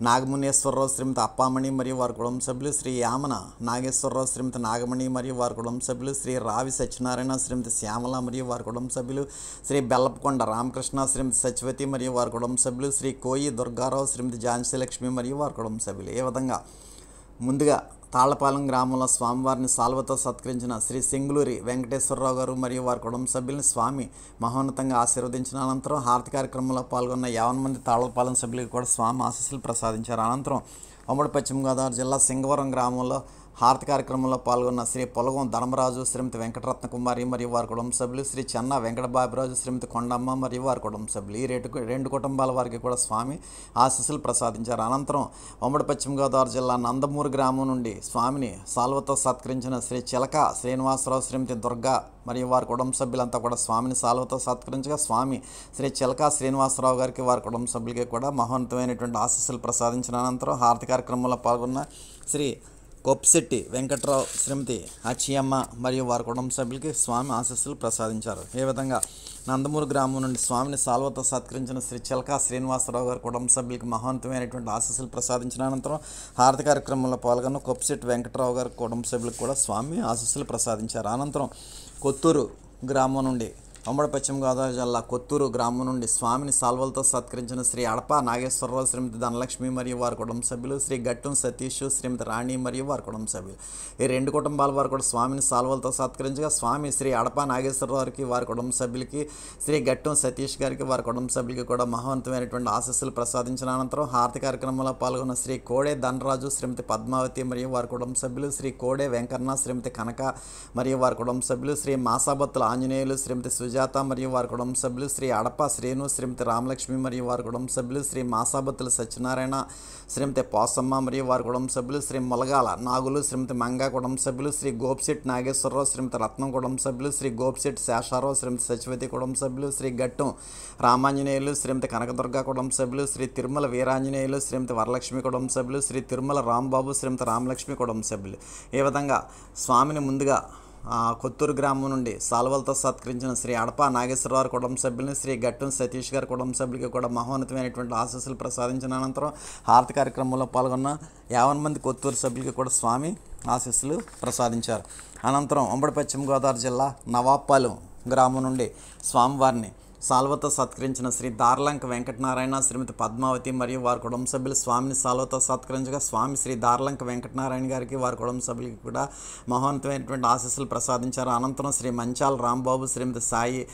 నాగమునేశ్వరరావు, శ్రీమతి అప్పామణి మరియు వారి కుటుంబ సభ్యులు, శ్రీ యామన నాగేశ్వరరావు, శ్రీమతి నాగమణి మరియు వారి కుటుంబ సభ్యులు, శ్రీ రావి సత్యనారాయణ, శ్రీమతి శ్యామల మరియు వారి కుటుంబ సభ్యులు, శ్రీ బెల్లపకొండ రామకృష్ణ, శ్రీమతి సత్యవతి మరియు వారి కుటుంబ సభ్యులు, శ్రీ కోయి దుర్గారావు, శ్రీమతి ఝాన్సీ లక్ష్మి మరియు వారి కుటుంబ సభ్యులు. ఈ విధంగా ముందుగా తాళ్లపాలెం గ్రామంలో స్వామివారిని సాల్వతో సత్కరించిన శ్రీ సింగులూరి వెంకటేశ్వరరావు గారు మరియు వారి కుటుంబ సభ్యులను స్వామి మహోన్నతంగా ఆశీర్వదించిన అనంతరం హారతి కార్యక్రమంలో పాల్గొన్న 50 మంది తాళ్లపాలెం సభ్యులకు కూడా స్వామి ఆశీస్సులు ప్రసాదించారు. అనంతరం ఉమ్మడి పశ్చిమ గోదావరి జిల్లా సింగవరం గ్రామంలో హారతి కార్యక్రమంలో పాల్గొన్న శ్రీ పొలగం ధర్మరాజు, శ్రీమతి వెంకటరత్న కుమారి మరియు వారి కుటుంబ సభ్యులు, శ్రీ చెన్న వెంకటబాబిరాజు, శ్రీమతి కొండమ్మ మరియు వారి కుటుంబ సభ్యులు. ఈ రెండు కుటుంబాల వారికి కూడా స్వామి ఆశీస్సులు ప్రసాదించారు. అనంతరం ఉమ్మడి పశ్చిమ గోదావరి జిల్లా నందమూరు గ్రామం నుండి స్వామిని సాల్వతో సత్కరించిన శ్రీ చిలక శ్రీనివాసరావు, శ్రీమతి దుర్గా మరియు వారి కుటుంబ సభ్యులంతా కూడా స్వామిని సాల్వతో సత్కరించగా స్వామి శ్రీ చిలక శ్రీనివాసరావు గారికి వారి కుటుంబ సభ్యులకి కూడా మహోన్నతమైనటువంటి ఆశీస్సులు ప్రసాదించిన అనంతరం హారతి కార్యక్రమంలో పాల్గొన్న శ్రీ కొప్పిశెట్టి వెంకట్రావు, శ్రీమతి అచ్చియమ్మ మరియు వారి కుటుంబ సభ్యులకి స్వామి ఆశీస్సులు ప్రసాదించారు. ఈ విధంగా నందమూరు గ్రామం నుండి స్వామిని సాల్వతో సత్కరించిన శ్రీ చిలక శ్రీనివాసరావు గారి కుటుంబ సభ్యులకి మహోన్నతమైనటువంటి ఆశీస్సులు ప్రసాదించిన అనంతరం హారతి కార్యక్రమంలో పాల్గొన్న కొప్పిశెట్టి వెంకట్రావు గారి కుటుంబ సభ్యులకు కూడా స్వామి ఆశీస్సులు ప్రసాదించారు. అనంతరం కొత్తూరు గ్రామం నుండి ఉమ్మడి పశ్చిమ గోదావరి జిల్లా కొత్తూరు గ్రామం నుండి స్వామిని సాల్వలతో సత్కరించిన శ్రీ అడప నాగేశ్వరరావు, శ్రీమతి ధనలక్ష్మి మరియు వారి కుటుంబ సభ్యులు, శ్రీ గట్టం సతీష్, శ్రీమతి రాణి మరియు వారి కుటుంబ సభ్యులు. ఈ రెండు కుటుంబాల వారు కూడా స్వామిని సాల్వలతో సత్కరించగా స్వామి శ్రీ అడప నాగేశ్వరరావుకి వారి కుటుంబ సభ్యులకి, శ్రీ గట్టం సతీష్ గారికి వారి కుటుంబ సభ్యులకి కూడా మహోన్నతమైనటువంటి ఆశీస్సులు ప్రసాదించిన అనంతరం హారతి కార్యక్రమంలో పాల్గొన్న శ్రీ కోడే ధనరాజు, శ్రీమతి పద్మావతి మరియు వారి కుటుంబ సభ్యులు, శ్రీ కోడే వెంకన్న, శ్రీమతి కనక మరియు వారి కుటుంబ సభ్యులు, శ్రీ మాసాబత్తుల ఆంజనేయులు, శ్రీమతి సుజాత మరియు వారి కుటుంబ సభ్యులు, శ్రీ అడప శ్రీను, శ్రీమతి రామలక్ష్మి మరియు వారి కుటుంబ సభ్యులు, శ్రీ మాసాబత్తుల సత్యనారాయణ, శ్రీమతి పోసమ్మ మరియు వారి కుటుంబ సభ్యులు, శ్రీ ములగాల నాగులు, శ్రీమతి మంగా కుటుంబ సభ్యులు, శ్రీ గోపిశెట్టి నాగేశ్వరరావు, శ్రీమతి రత్నం కుటుంబ సభ్యులు, శ్రీ గోపిశెట్టి శేషారావు, శ్రీమతి సత్యవతి కుటుంబ సభ్యులు, శ్రీ గట్టం రామాంజనేయులు, శ్రీమతి కనకదుర్గ కుటుంబ సభ్యులు, శ్రీ తిరుమల వీరాంజనేయులు, శ్రీమతి వరలక్ష్మి కుటుంబ సభ్యులు, శ్రీ తిరుమల రాంబాబు, శ్రీమతి రామలక్ష్మి కుటుంబ సభ్యులు. ఈ విధంగా స్వామిని ముందుగా కొత్తూరు గ్రామం నుండి సాల్వలతో సత్కరించిన శ్రీ అడప నాగేశ్వరరావు కుటుంబ సభ్యులని, శ్రీ గట్టం సతీష్ గారి కుటుంబ సభ్యులకి కూడా మహోన్నతమైనటువంటి ఆశీస్సులు ప్రసాదించిన అనంతరం హారతి కార్యక్రమంలో పాల్గొన్న 50 మంది కొత్తూరు సభ్యులకి కూడా స్వామి ఆశీస్సులు ప్రసాదించారు. అనంతరం ఉమ్మడి పశ్చిమ గోదావరి జిల్లా నవాబ్పాలెం గ్రామం నుండి స్వామివారిని సాల్వతో సత్కరించిన శ్రీ దార్లంక వెంకటనారాయణ, శ్రీమతి పద్మావతి మరియు వారి కుటుంబ సభ్యులు స్వామిని సాల్వతో సత్కరించగా స్వామి శ్రీ దార్లంక వెంకటనారాయణ గారికి వారి కుటుంబ సభ్యులకి కూడా మహోన్నతమైనటువంటి ఆశీస్సులు ప్రసాదించారు. అనంతరం శ్రీ మంచాల రాంబాబు, శ్రీమతి సాయి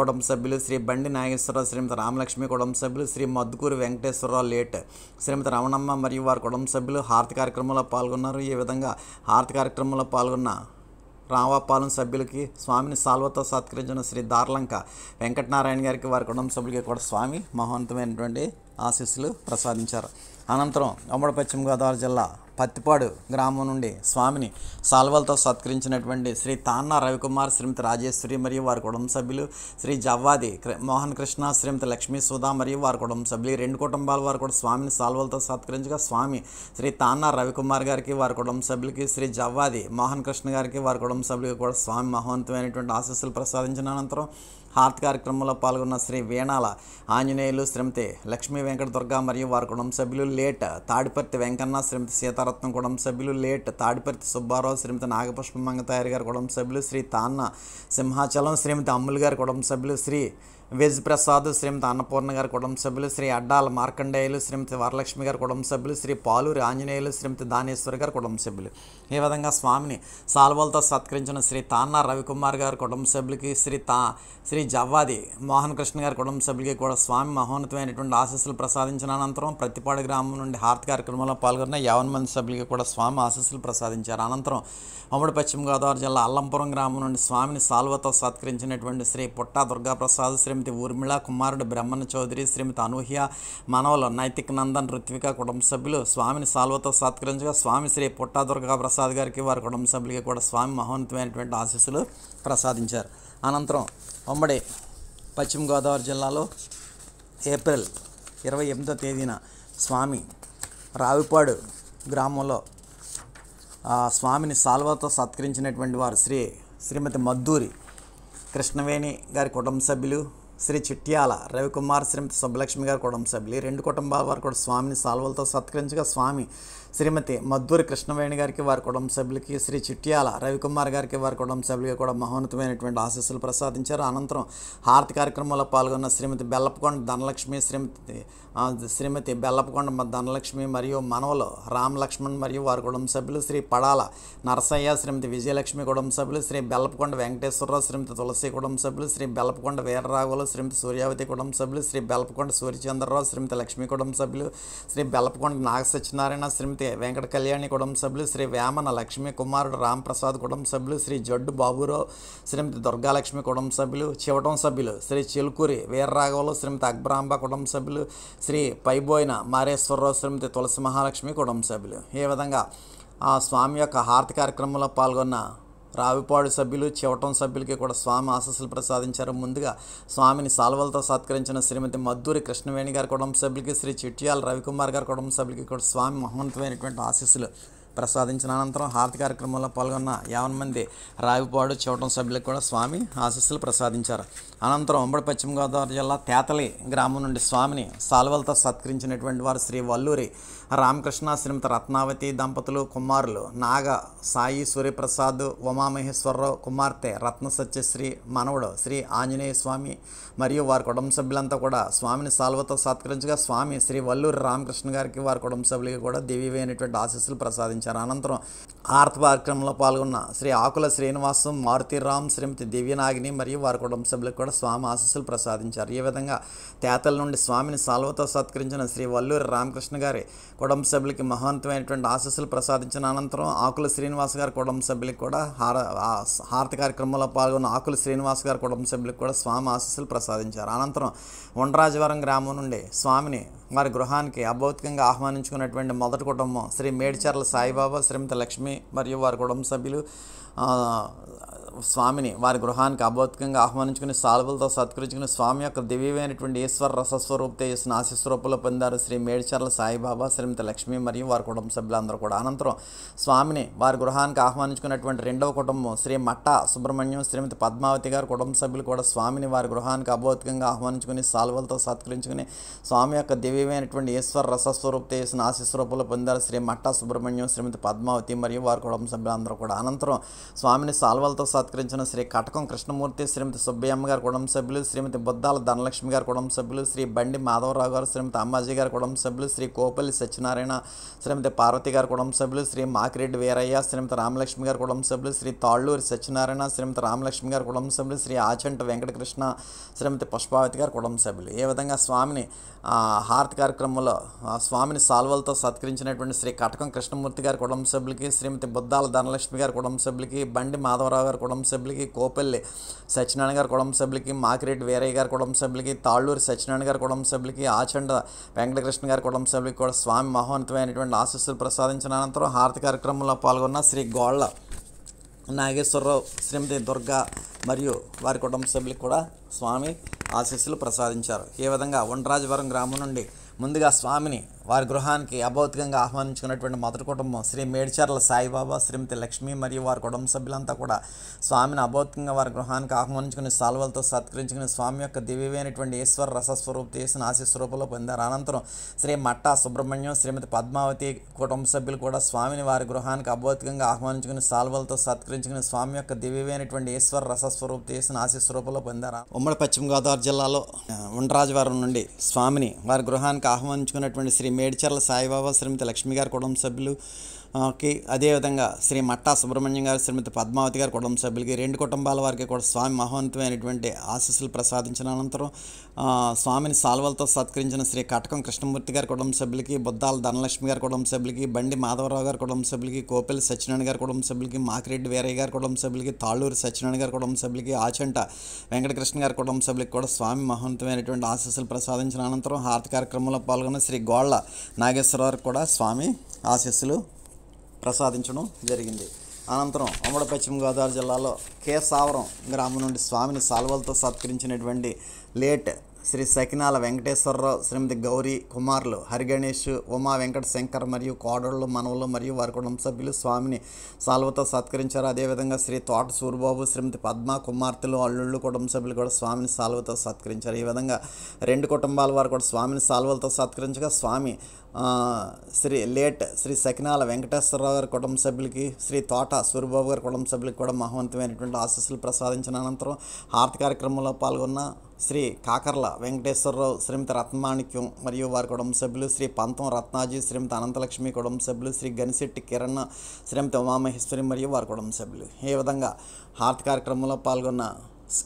కుటుంబ సభ్యులు, శ్రీ బండి నాగేశ్వరరావు, శ్రీమతి రామలక్ష్మి కుటుంబ సభ్యులు, శ్రీ మద్దుకూరి వెంకటేశ్వరరావు లేట్, శ్రీమతి రమణమ్మ మరియు వారి కుటుంబ సభ్యులు హారతి కార్యక్రమంలో పాల్గొన్నారు. ఈ విధంగా హారతి కార్యక్రమంలో పాల్గొన్న రామపాలెం సభ్యులకి స్వామిని సాల్వతో సత్కరించిన శ్రీ దార్లంక వెంకటనారాయణ గారికి వారి కుటుంబ సభ్యులకి కూడా స్వామి మహోన్నతమైనటువంటి ఆశీస్సులు ప్రసాదించారు. అనంతరం ఉమ్మడి పశ్చిమ గోదావరి జిల్లా పత్తిపాడు గ్రామం నుండి స్వామిని సాల్వలతో సత్కరించినటువంటి శ్రీ తాన్నా రవికుమార్, శ్రీమతి రాజేశ్వరి మరియు వారి కుటుంబ సభ్యులు, శ్రీ జవ్వాది మోహన్ కృష్ణ, శ్రీమతి లక్ష్మీ సుధా మరియు వారి కుటుంబ సభ్యులు, ఈ 2 కుటుంబాల వారు కూడా స్వామిని సాల్వలతో సత్కరించగా స్వామి శ్రీ తాన్నా రవికుమార్ గారికి, వారి కుటుంబ సభ్యులకి, శ్రీ జవ్వాది మోహన్ కృష్ణ గారికి, వారి కుటుంబ సభ్యులకి కూడా స్వామి మహోన్నతమైనటువంటి ఆశీస్సులు ప్రసాదించిన అనంతరం హారతి కార్యక్రమంలో పాల్గొన్న శ్రీ వీణాల ఆంజనేయులు, శ్రీమతి లక్ష్మీ వెంకట దుర్గా మరియు వారి కుటుంబ సభ్యులు, లేట్ తాడిపర్తి వెంకన్న, శ్రీమతి సీతారత్నం కుటుంబ సభ్యులు, లేట్ తాడిపర్తి సుబ్బారావు, శ్రీమతి నాగపుష్ప మంగతాయర్ గారి కుటుంబ సభ్యులు, శ్రీ తాన్న సింహాచలం, శ్రీమతి అమ్ములు గారి కుటుంబ సభ్యులు, శ్రీ వెజ్ ప్రసాద్, శ్రీమతి అన్నపూర్ణ గారి కుటుంబ సభ్యులు, శ్రీ అడ్డాల మార్కండేయులు, శ్రీమతి వరలక్ష్మి గారి కుటుంబ సభ్యులు, శ్రీ పాలూరి ఆంజనేయులు, శ్రీమతి దానేశ్వరి గారి కుటుంబ సభ్యులు. ఈ విధంగా స్వామిని సాల్వలతో సత్కరించిన శ్రీ తాన్నా రవికుమార్ గారి కుటుంబ సభ్యులకి, శ్రీ జవ్వాది మోహన్ కృష్ణ గారి కుటుంబ సభ్యులకి కూడా స్వామి మహోన్నతమైనటువంటి ఆశీస్సులు ప్రసాదించిన అనంతరం ప్రతిపాడు గ్రామం నుండి హారతి కార్యక్రమంలో పాల్గొన్న 50 మంది సభ్యులకి కూడా స్వామి ఆశీస్సులు ప్రసాదించారు. అనంతరం ఉమ్మడి పశ్చిమ గోదావరి జిల్లా అల్లంపురం గ్రామం నుండి స్వామిని సాల్వతో సత్కరించినటువంటి శ్రీ పుట్టా దుర్గాప్రసాద్, శ్రీమతి ఊర్మిళ, కుమారుడు బ్రహ్మణ చౌదరి, శ్రీమతి అనూహ్య, మనవలు నైతిక్ నందన్, ఋత్విక కుటుంబ సభ్యులు స్వామిని సాల్వతో సత్కరించగా స్వామి శ్రీ పుట్టా దుర్గాప్రసాద్ గారికి, వారి కుటుంబ సభ్యులకి కూడా స్వామి మహోన్నతమైనటువంటి ఆశీస్సులు ప్రసాదించారు. అనంతరం ఉమ్మడి పశ్చిమ గోదావరి జిల్లాలో ఏప్రిల్ 28వ తేదీన స్వామి రావిపాడు గ్రామంలో స్వామిని సాల్వతో సత్కరించినటువంటి వారు శ్రీమతి మద్దూరి కృష్ణవేణి గారి కుటుంబ సభ్యులు, శ్రీ చిట్యాల రవికుమార్, శ్రీమతి సుబ్బలక్ష్మి గారి కుటుంబ సభ్యులు, 2 కుటుంబాల వారు కూడా స్వామిని సాల్వలతో సత్కరించగా స్వామి శ్రీమతి మద్దూరి కృష్ణవేణి గారికి, వారి కుటుంబ సభ్యులకి, శ్రీ చిట్యాల రవికుమార్ గారికి, వారి కుటుంబ సభ్యులకి కూడా మహోన్నతమైనటువంటి ఆశీస్సులు ప్రసాదించారు. అనంతరం హారతి కార్యక్రమంలో పాల్గొన్న శ్రీమతి బెల్లపకొండ ధనలక్ష్మి, శ్రీమతి బెల్లపకొండ ధనలక్ష్మి మరియు మనవలు రామ్ లక్ష్మణ్ మరియు వారి కుటుంబ సభ్యులు, శ్రీ పడాల నరసయ్య, శ్రీమతి విజయలక్ష్మి కుటుంబ సభ్యులు, శ్రీ బెల్లపకొండ వెంకటేశ్వరరావు, శ్రీమతి తులసి కుటుంబ సభ్యులు, శ్రీ బెల్లపకొండ వీరరాఘవులు, శ్రీమతి సూర్యావతి కుటుంబ సభ్యులు, శ్రీ బెల్లపకొండ సూర్యచంద్రరావు, శ్రీమతి లక్ష్మీ కుటుంబ సభ్యులు, శ్రీ బెల్లపకొండ నాగ సత్యనారాయణ, శ్రీమతి వెంకట కళ్యాణి కుటుంబ సభ్యులు, శ్రీ వేమన లక్ష్మి కుమారుడు రాంప్రసాద్ కుటుంబ సభ్యులు, శ్రీ జడ్డు బాబురావు, శ్రీమతి దుర్గాలక్ష్మి కుటుంబ సభ్యులు, చివటం సభ్యులు శ్రీ చిలుకూరి వీరరాఘవులు, శ్రీమతి అక్బరాంబ కుటుంబ సభ్యులు, శ్రీ పైబోయిన మారేశ్వరరావు, శ్రీమతి తులసి మహాలక్ష్మి కుటుంబ సభ్యులు. ఈ విధంగా ఆ స్వామి యొక్క హారతి కార్యక్రమంలో పాల్గొన్న రావిపాడు సభ్యులు, చివటం సభ్యులకి కూడా స్వామి ఆశీస్సులు ప్రసాదించారు. ముందుగా స్వామిని సాల్వలతో సత్కరించిన శ్రీమతి మద్దూరి కృష్ణవేణి గారి కుటుంబ సభ్యులకి, శ్రీ చిట్యాల రవికుమార్ గారి కుటుంబ సభ్యులకి కూడా స్వామి మహోన్నతమైనటువంటి ఆశీస్సులు ప్రసాదించిన అనంతరం హారతి కార్యక్రమంలో పాల్గొన్న 50 మంది రావిపాడు, చివటం సభ్యులకు కూడా స్వామి ఆశీస్సులు ప్రసాదించారు. అనంతరం ఉమ్మడి పశ్చిమ గోదావరి జిల్లా తేతలి గ్రామం నుండి స్వామిని సాల్వలతో సత్కరించినటువంటి వారు శ్రీ వల్లూరి రామకృష్ణ, శ్రీమతి రత్నావతి దంపతులు, కుమారులు నాగ సాయి సూర్యప్రసాద్, ఉమామహేశ్వరరావు, కుమార్తె రత్న సత్యశ్రీ, మనవడు శ్రీ ఆంజనేయ స్వామి మరియు వారి కుటుంబ సభ్యులంతా కూడా స్వామిని సాల్వతో సత్కరించగా స్వామి శ్రీ వల్లూరి రామకృష్ణ గారికి, వారి కుటుంబ సభ్యులకి కూడా దివ్యమైనటువంటి ఆశీస్సులు ప్రసాదించారు. అనంతరం హారతి కార్యక్రమంలో పాల్గొన్న శ్రీ ఆకుల శ్రీనివాసం, మారుతిరామ్, శ్రీమతి దివ్యనాగిని మరియు వారి కుటుంబ సభ్యులకు కూడా స్వామి ఆశీస్సులు ప్రసాదించారు. ఈ విధంగా తేతల నుండి స్వామిని సాల్వతో సత్కరించిన శ్రీ వల్లూరి రామకృష్ణ గారి కుటుంబ సభ్యులకి మహోన్నతమైనటువంటి ఆశీస్సులు ప్రసాదించిన అనంతరం ఆకుల శ్రీనివాస్ గారి కుటుంబ సభ్యులకి కూడా హారతి కార్యక్రమంలో పాల్గొన్న ఆకుల శ్రీనివాస్ గారి కుటుంబ సభ్యులకు కూడా స్వామి ఆశీస్సులు ప్రసాదించారు. అనంతరం ఉండరాజవరం గ్రామం నుండి స్వామిని వారి గృహానికి అభౌతికంగా ఆహ్వానించుకున్నటువంటి మొదటి కుటుంబం శ్రీ మేడ్చర్ల సాయిబాబా, శ్రీమతి లక్ష్మి మరియు వారి కుటుంబ సభ్యులు స్వామిని వారి గృహానికి అభౌతికంగా ఆహ్వానించుకుని సాల్వలతో సత్కరించుకుని స్వామి యొక్క దివ్యమైనటువంటి ఈశ్వర రసస్వరూపత చేసిన ఆశీస్వరూపంలో పొందారు శ్రీ మేడ్చర్ల సాయిబాబా, శ్రీమతి లక్ష్మి మరియు వారి కుటుంబ సభ్యులందరూ కూడా. అనంతరం స్వామిని వారి గృహానికి ఆహ్వానించుకున్నటువంటి రెండవ కుటుంబం శ్రీ మట్టా సుబ్రహ్మణ్యం, శ్రీమతి పద్మావతి గారి కుటుంబ సభ్యులు కూడా స్వామిని వారి గృహానికి అభౌతికంగా ఆహ్వానించుకుని సాల్వలతో సత్కరించుకుని స్వామి యొక్క దివ్యమైనటువంటి ఈశ్వర రసస్వరూపత చేసిన ఆశీస్వరూపంలో పొందారు శ్రీ మట్టా సుబ్రహ్మణ్యం, శ్రీమతి పద్మావతి మరియు వారి కుటుంబ సభ్యులందరూ కూడా. అనంతరం స్వామిని సాల్వలతో సత్కరించిన శ్రీ కటకం కృష్ణమూర్తి, శ్రీమతి సుబ్బయ్యమ్మ గారి కుటుంబ సభ్యులు, శ్రీమతి బుద్దాల ధనలక్ష్మి గారి కుటుంబ సభ్యులు, శ్రీ బండి మాధవరావు గారు, శ్రీమతి అమ్మాజీ గారి కుటుంబ సభ్యులు, శ్రీ కోపల్లి సత్యనారాయణ, శ్రీమతి పార్వతి గారి కుటుంబ సభ్యులు, శ్రీ మాకిరెడ్డి వీరయ్య, శ్రీమతి రామలక్ష్మి గారి కుటుంబ సభ్యులు, శ్రీ తాళ్ళూరి సత్యనారాయణ, శ్రీమతి రామలక్ష్మి గారి కుటుంబ సభ్యులు, శ్రీ ఆచంట వెంకటకృష్ణ, శ్రీమతి పుష్పావతి గారి కుటుంబ సభ్యులు. ఏ విధంగా స్వామిని హారతి కార్యక్రమంలో స్వామిని సాల్వలతో సత్కరించినటువంటి శ్రీ కటకం కృష్ణమూర్తి గారి కుటుంబ సభ్యులకి, శ్రీమతి బుద్దాల ధనలక్ష్మి గారి కుటుంబ సభ్యులకి, బండి మాధవరావు గారి కుటుంబ కుటుంబ సభ్యులకి, కోపెల్లి సత్యనారాయణ గారి కుటుంబ సభ్యులకి, మాకిరెడ్డి వీరయ్య గారి కుటుంబ సభ్యులకి, తాళ్ళూరి సత్యనారాయణ గారి కుటుంబ సభ్యులకి, ఆచండ వెంకటకృష్ణ గారి కుటుంబ సభ్యులకి కూడా స్వామి మహోన్నతమైనటువంటి ఆశీస్సులు ప్రసాదించిన అనంతరం హారతి కార్యక్రమంలో పాల్గొన్న శ్రీ గోళ్ళ నాగేశ్వరరావు, శ్రీమతి దుర్గా మరియు వారి కుటుంబ సభ్యులకు కూడా స్వామి ఆశీస్సులు ప్రసాదించారు. ఈ విధంగా ఉండ్రాజవరం గ్రామం నుండి ముందుగా స్వామిని వారి గృహానికి అభౌతికంగా ఆహ్వానించుకున్నటువంటి మొదటి కుటుంబం శ్రీ మేడ్చర్ల సాయిబాబా, శ్రీమతి లక్ష్మి మరియు వారి కుటుంబ సభ్యులంతా కూడా స్వామిని అభౌతికంగా వారి గృహానికి ఆహ్వానించుకుని సాల్వలతో సత్కరించుకుని స్వామి యొక్క దివ్యమైనటువంటి ఈశ్వర రసస్వరూప చేసిన ఆశీస్వరూపంలో పొందారు. అనంతరం శ్రీ మట్టా సుబ్రహ్మణ్యం, శ్రీమతి పద్మావతి కుటుంబ సభ్యులు కూడా స్వామిని వారి గృహానికి అభౌతికంగా ఆహ్వానించుకుని సాల్వలతో సత్కరించుకుని స్వామి యొక్క దివ్యమైనటువంటి ఈశ్వర రసస్వరూప చేసిన ఆశీస్వరూపంలో పొందారు. ఉమ్మడి పశ్చిమ గోదావరి జిల్లాలో ఉండ్రాజవరం నుండి స్వామిని వారి గృహానికి ఆహ్వానించుకున్నటువంటి శ్రీ మేడ్చర్ల సాయిబాబా, శ్రీమతి లక్ష్మి గారి కుటుంబ సభ్యులు అదేవిధంగా శ్రీ మట్టా సుబ్రహ్మణ్యం గారు, శ్రీమతి పద్మావతి గారి కుటుంబ సభ్యులకి, రెండు కుటుంబాల వారికి కూడా స్వామి మహోన్నతమైనటువంటి ఆశీస్సులు ప్రసాదించిన అనంతరం స్వామిని సాల్వలతో సత్కరించిన శ్రీ కటకం కృష్ణమూర్తి గారి కుటుంబ సభ్యులకి, బుద్దాల ధనలక్ష్మి గారి కుటుంబ సభ్యులకి, బండి మాధవరావు గారి కుటుంబ సభ్యులకి, కోపెల్లి సత్యనారాయణ గారి కుటుంబ సభ్యులకి, మాకిరెడ్డి వీరయ్య గారి కుటుంబ సభ్యులకి, తాళ్ళూరి సత్యనారాయణ గారి కుటుంబ సభ్యులకి, ఆచంట వెంకటకృష్ణ గారి కుటుంబ సభ్యులకి కూడా స్వామి మహోన్నతమైనటువంటి ఆశీస్సులు ప్రసాదించిన అనంతరం హారతి కార్యక్రమంలో పాల్గొన్న శ్రీ గోళ్ళ నాగేశ్వరరావు కూడా స్వామి ఆశీస్సులు ప్రసాదించడం జరిగింది. అనంతరం ఉమ్మడి పశ్చిమ గోదావరి జిల్లాలో కేసావరం గ్రామం నుండి స్వామిని సాల్వలతో సత్కరించినటువంటి లేట్ శ్రీ సకినాల వెంకటేశ్వరరావు, శ్రీమతి గౌరీ, కుమారులు హరిగణేష్, ఉమా వెంకట శంకర్ మరియు కోడళ్ళు, మనవలు మరియు వారి కుటుంబ సభ్యులు స్వామిని సాల్వతో సత్కరించారు. అదేవిధంగా శ్రీ తోట సూరిబాబు, శ్రీమతి పద్మ, కుమార్తెలు, అల్లుళ్ళు కుటుంబ సభ్యులు కూడా స్వామిని సాల్వతో సత్కరించారు. ఈ విధంగా రెండు కుటుంబాల వారు కూడా స్వామిని సాల్వలతో సత్కరించగా స్వామి శ్రీ సకినాల వెంకటేశ్వరరావు గారి కుటుంబ సభ్యులకి, శ్రీ తోట సూరిబాబు గారి కుటుంబ సభ్యులకి కూడా మహోన్నతమైనటువంటి ఆశీస్సులు ప్రసాదించిన అనంతరం హారతి కార్యక్రమంలో పాల్గొన్న శ్రీ కాకర్ల వెంకటేశ్వరరావు, శ్రీమతి రత్నమాణిక్యం మరియు వారి కుటుంబ సభ్యులు, శ్రీ పంతం రత్నాజీ, శ్రీమతి అనంతలక్ష్మి కుటుంబ సభ్యులు, శ్రీ గనిశెట్టి కిరణ్, శ్రీమతి ఉమామహేశ్వరి మరియు వారి కుటుంబ సభ్యులు. ఈ విధంగా హారతి కార్యక్రమంలో పాల్గొన్న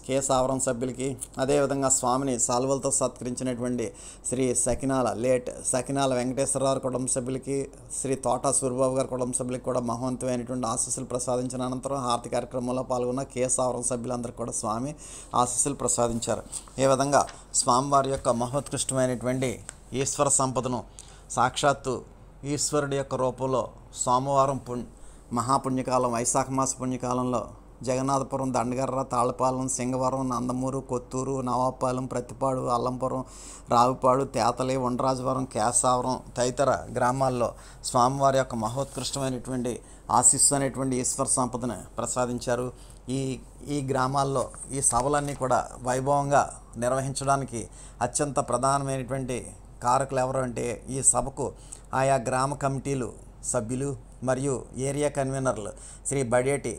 కేసావరం సభ్యులకి, అదేవిధంగా స్వామిని సాల్వలతో సత్కరించినటువంటి శ్రీ సకినాల వెంకటేశ్వరరావు కుటుంబ సభ్యులకి, శ్రీ తోట సూరిబాబు గారి కుటుంబ సభ్యులకి కూడా మహోన్నతమైనటువంటి ఆశీస్సులు ప్రసాదించిన అనంతరం హారతి కార్యక్రమంలో పాల్గొన్న కేసావరం సభ్యులందరికీ కూడా స్వామి ఆశీస్సులు ప్రసాదించారు. ఈ విధంగా స్వామివారి యొక్క మహోత్కృష్టమైనటువంటి ఈశ్వర సంపదను సాక్షాత్తు ఈశ్వరుడి యొక్క రూపంలో సోమవారం మహాపుణ్యకాలం వైశాఖ మాస పుణ్యకాలంలో జగన్నాథపురం, దండగర్ర, తాళపాలెం, సింగవరం, నందమూరు, కొత్తూరు, నవాపాలెం, ప్రతిపాడు, అల్లంపురం, రావుపాడు, తేతలి, ఉండ్రాజవరం, కేసావరం తదితర గ్రామాల్లో స్వామివారి యొక్క మహోత్కృష్టమైనటువంటి ఆశీస్సు అనేటువంటి ఈశ్వర సంపదను ప్రసాదించారు. ఈ గ్రామాల్లో ఈ సభలన్నీ కూడా వైభవంగా నిర్వహించడానికి అత్యంత ప్రధానమైనటువంటి కారకులు ఎవరు అంటే ఈ సభకు ఆయా గ్రామ కమిటీలు సభ్యులు మరియు ఏరియా కన్వీనర్లు శ్రీ బడేటి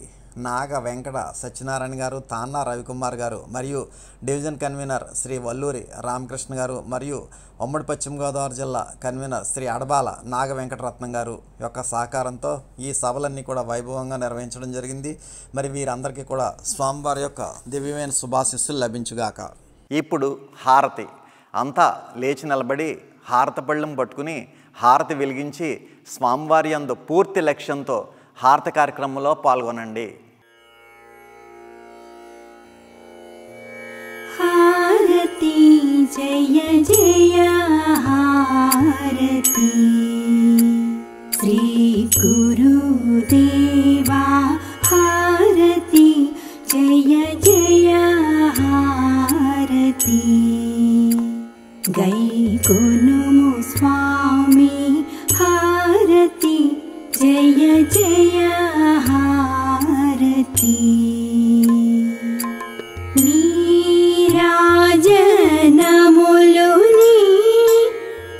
నాగ వెంకట సత్యనారాయణ గారు, తాన్నా రవికుమార్ గారు మరియు డివిజన్ కన్వీనర్ శ్రీ వల్లూరి రామకృష్ణ గారు మరియు ఉమ్మడి పశ్చిమ గోదావరి జిల్లా కన్వీనర్ శ్రీ అడబాల నాగ వెంకటరత్నం గారు యొక్క సహకారంతో ఈ సభలన్నీ కూడా వైభవంగా నిర్వహించడం జరిగింది. మరి వీరందరికీ కూడా స్వామివారి యొక్క దివ్యమైన శుభాశీస్సులు లభించుగాక. ఇప్పుడు హారతి అంతా లేచి నిలబడి హారతి పళ్ళెం పట్టుకుని హారతి వెలిగించి స్వామివారి యందు పూర్తి లక్ష్యంతో హారతి కార్యక్రమంలో పాల్గొనండి. హారతి జయ జయ హారతి శ్రీ గురుదేవా హారతి జయ జయ హారతి గైకొనుము స్వామి హారతి జయ జయ హారతి నీరాజనములుని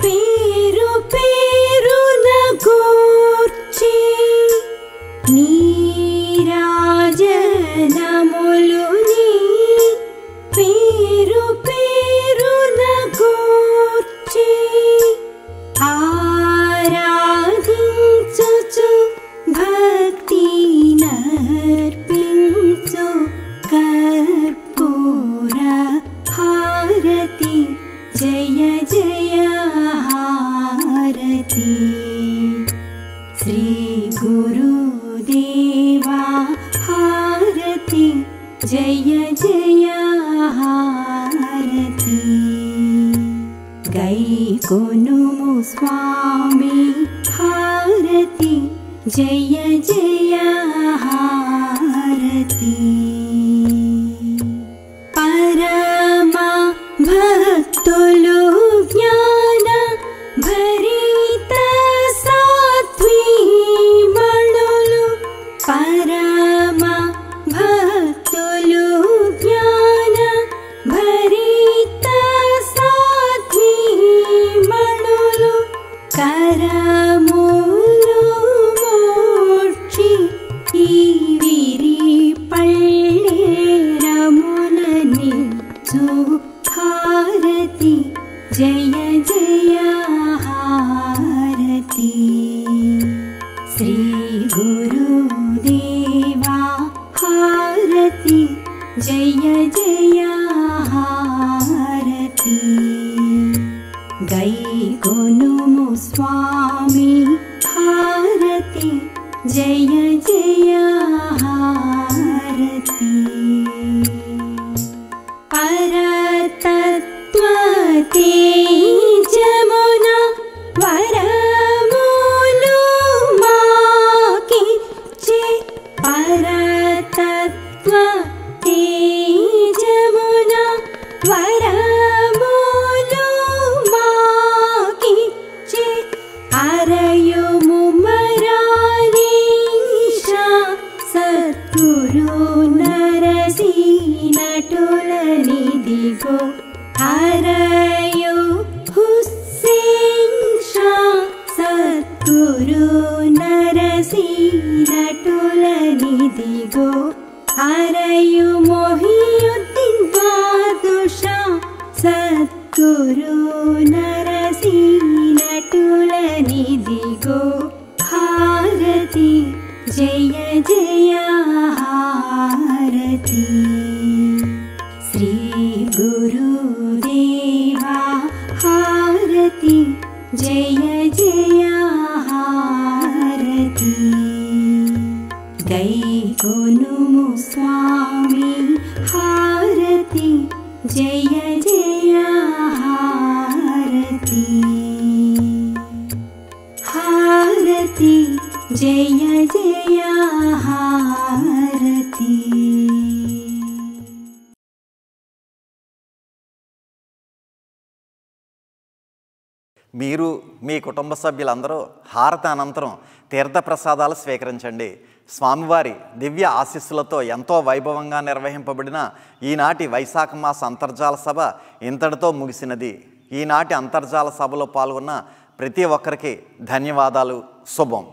పేరు పేరున కూర్చి నీరాజనములుని పేరు పేరున కూర్చి ఆరాధించుచు భక్తి నర్పించు కర్పూర హారతి జయ జయ హారతి శ్రీ గురుదేవా హారతి जय जय हारती गैकोनुमु स्वामी हारती जय जय हारती परमा भक्तुलु ज्ञान भरित सात्वी मणुलु परमा भक्तुलु ज्ञान भरित सात्वी मणुलु करमुलु मोक्षि ఈవిరి పళ్ళేరములని హారతి జయ జయ హారతి శ్రీ గురుదేవా హారతి జయ జయ హారతి గైకొనుము స్వామి హారతి జయ జయ హారతి పరతత్వ తేజమున వరములు మాకిచ్చే పరతత్వ తేజమున వరములు మాకిచ్చే అరయుము సద్గురు నరసి నటులనిదిగో హరయు హుస్సేన్ షా సద్గురు నరసి నటులనిదిగో హరయు మొహియుద్దీన్ బాదుషా సద్గురు నరసి నటులనిదిగో హారతి జయ జయ హారతి శ్రీ గురుదేవా హారతి జయ జయ హారతి గైకొనుము స్వామి హారతి జయ జయ హారతి హారతి జయ జయ హారతి మీరు మీ కుటుంబ సభ్యులందరూ హారతి అనంతరం తీర్థప్రసాదాలు స్వీకరించండి. స్వామివారి దివ్య ఆశీస్సులతో ఎంతో వైభవంగా నిర్వహింపబడిన ఈనాటి వైశాఖ మాస అంతర్జాల సభ ఇంతటితో ముగిసినది. ఈనాటి అంతర్జాల సభలో పాల్గొన్న ప్రతి ఒక్కరికి ధన్యవాదాలు. శుభం.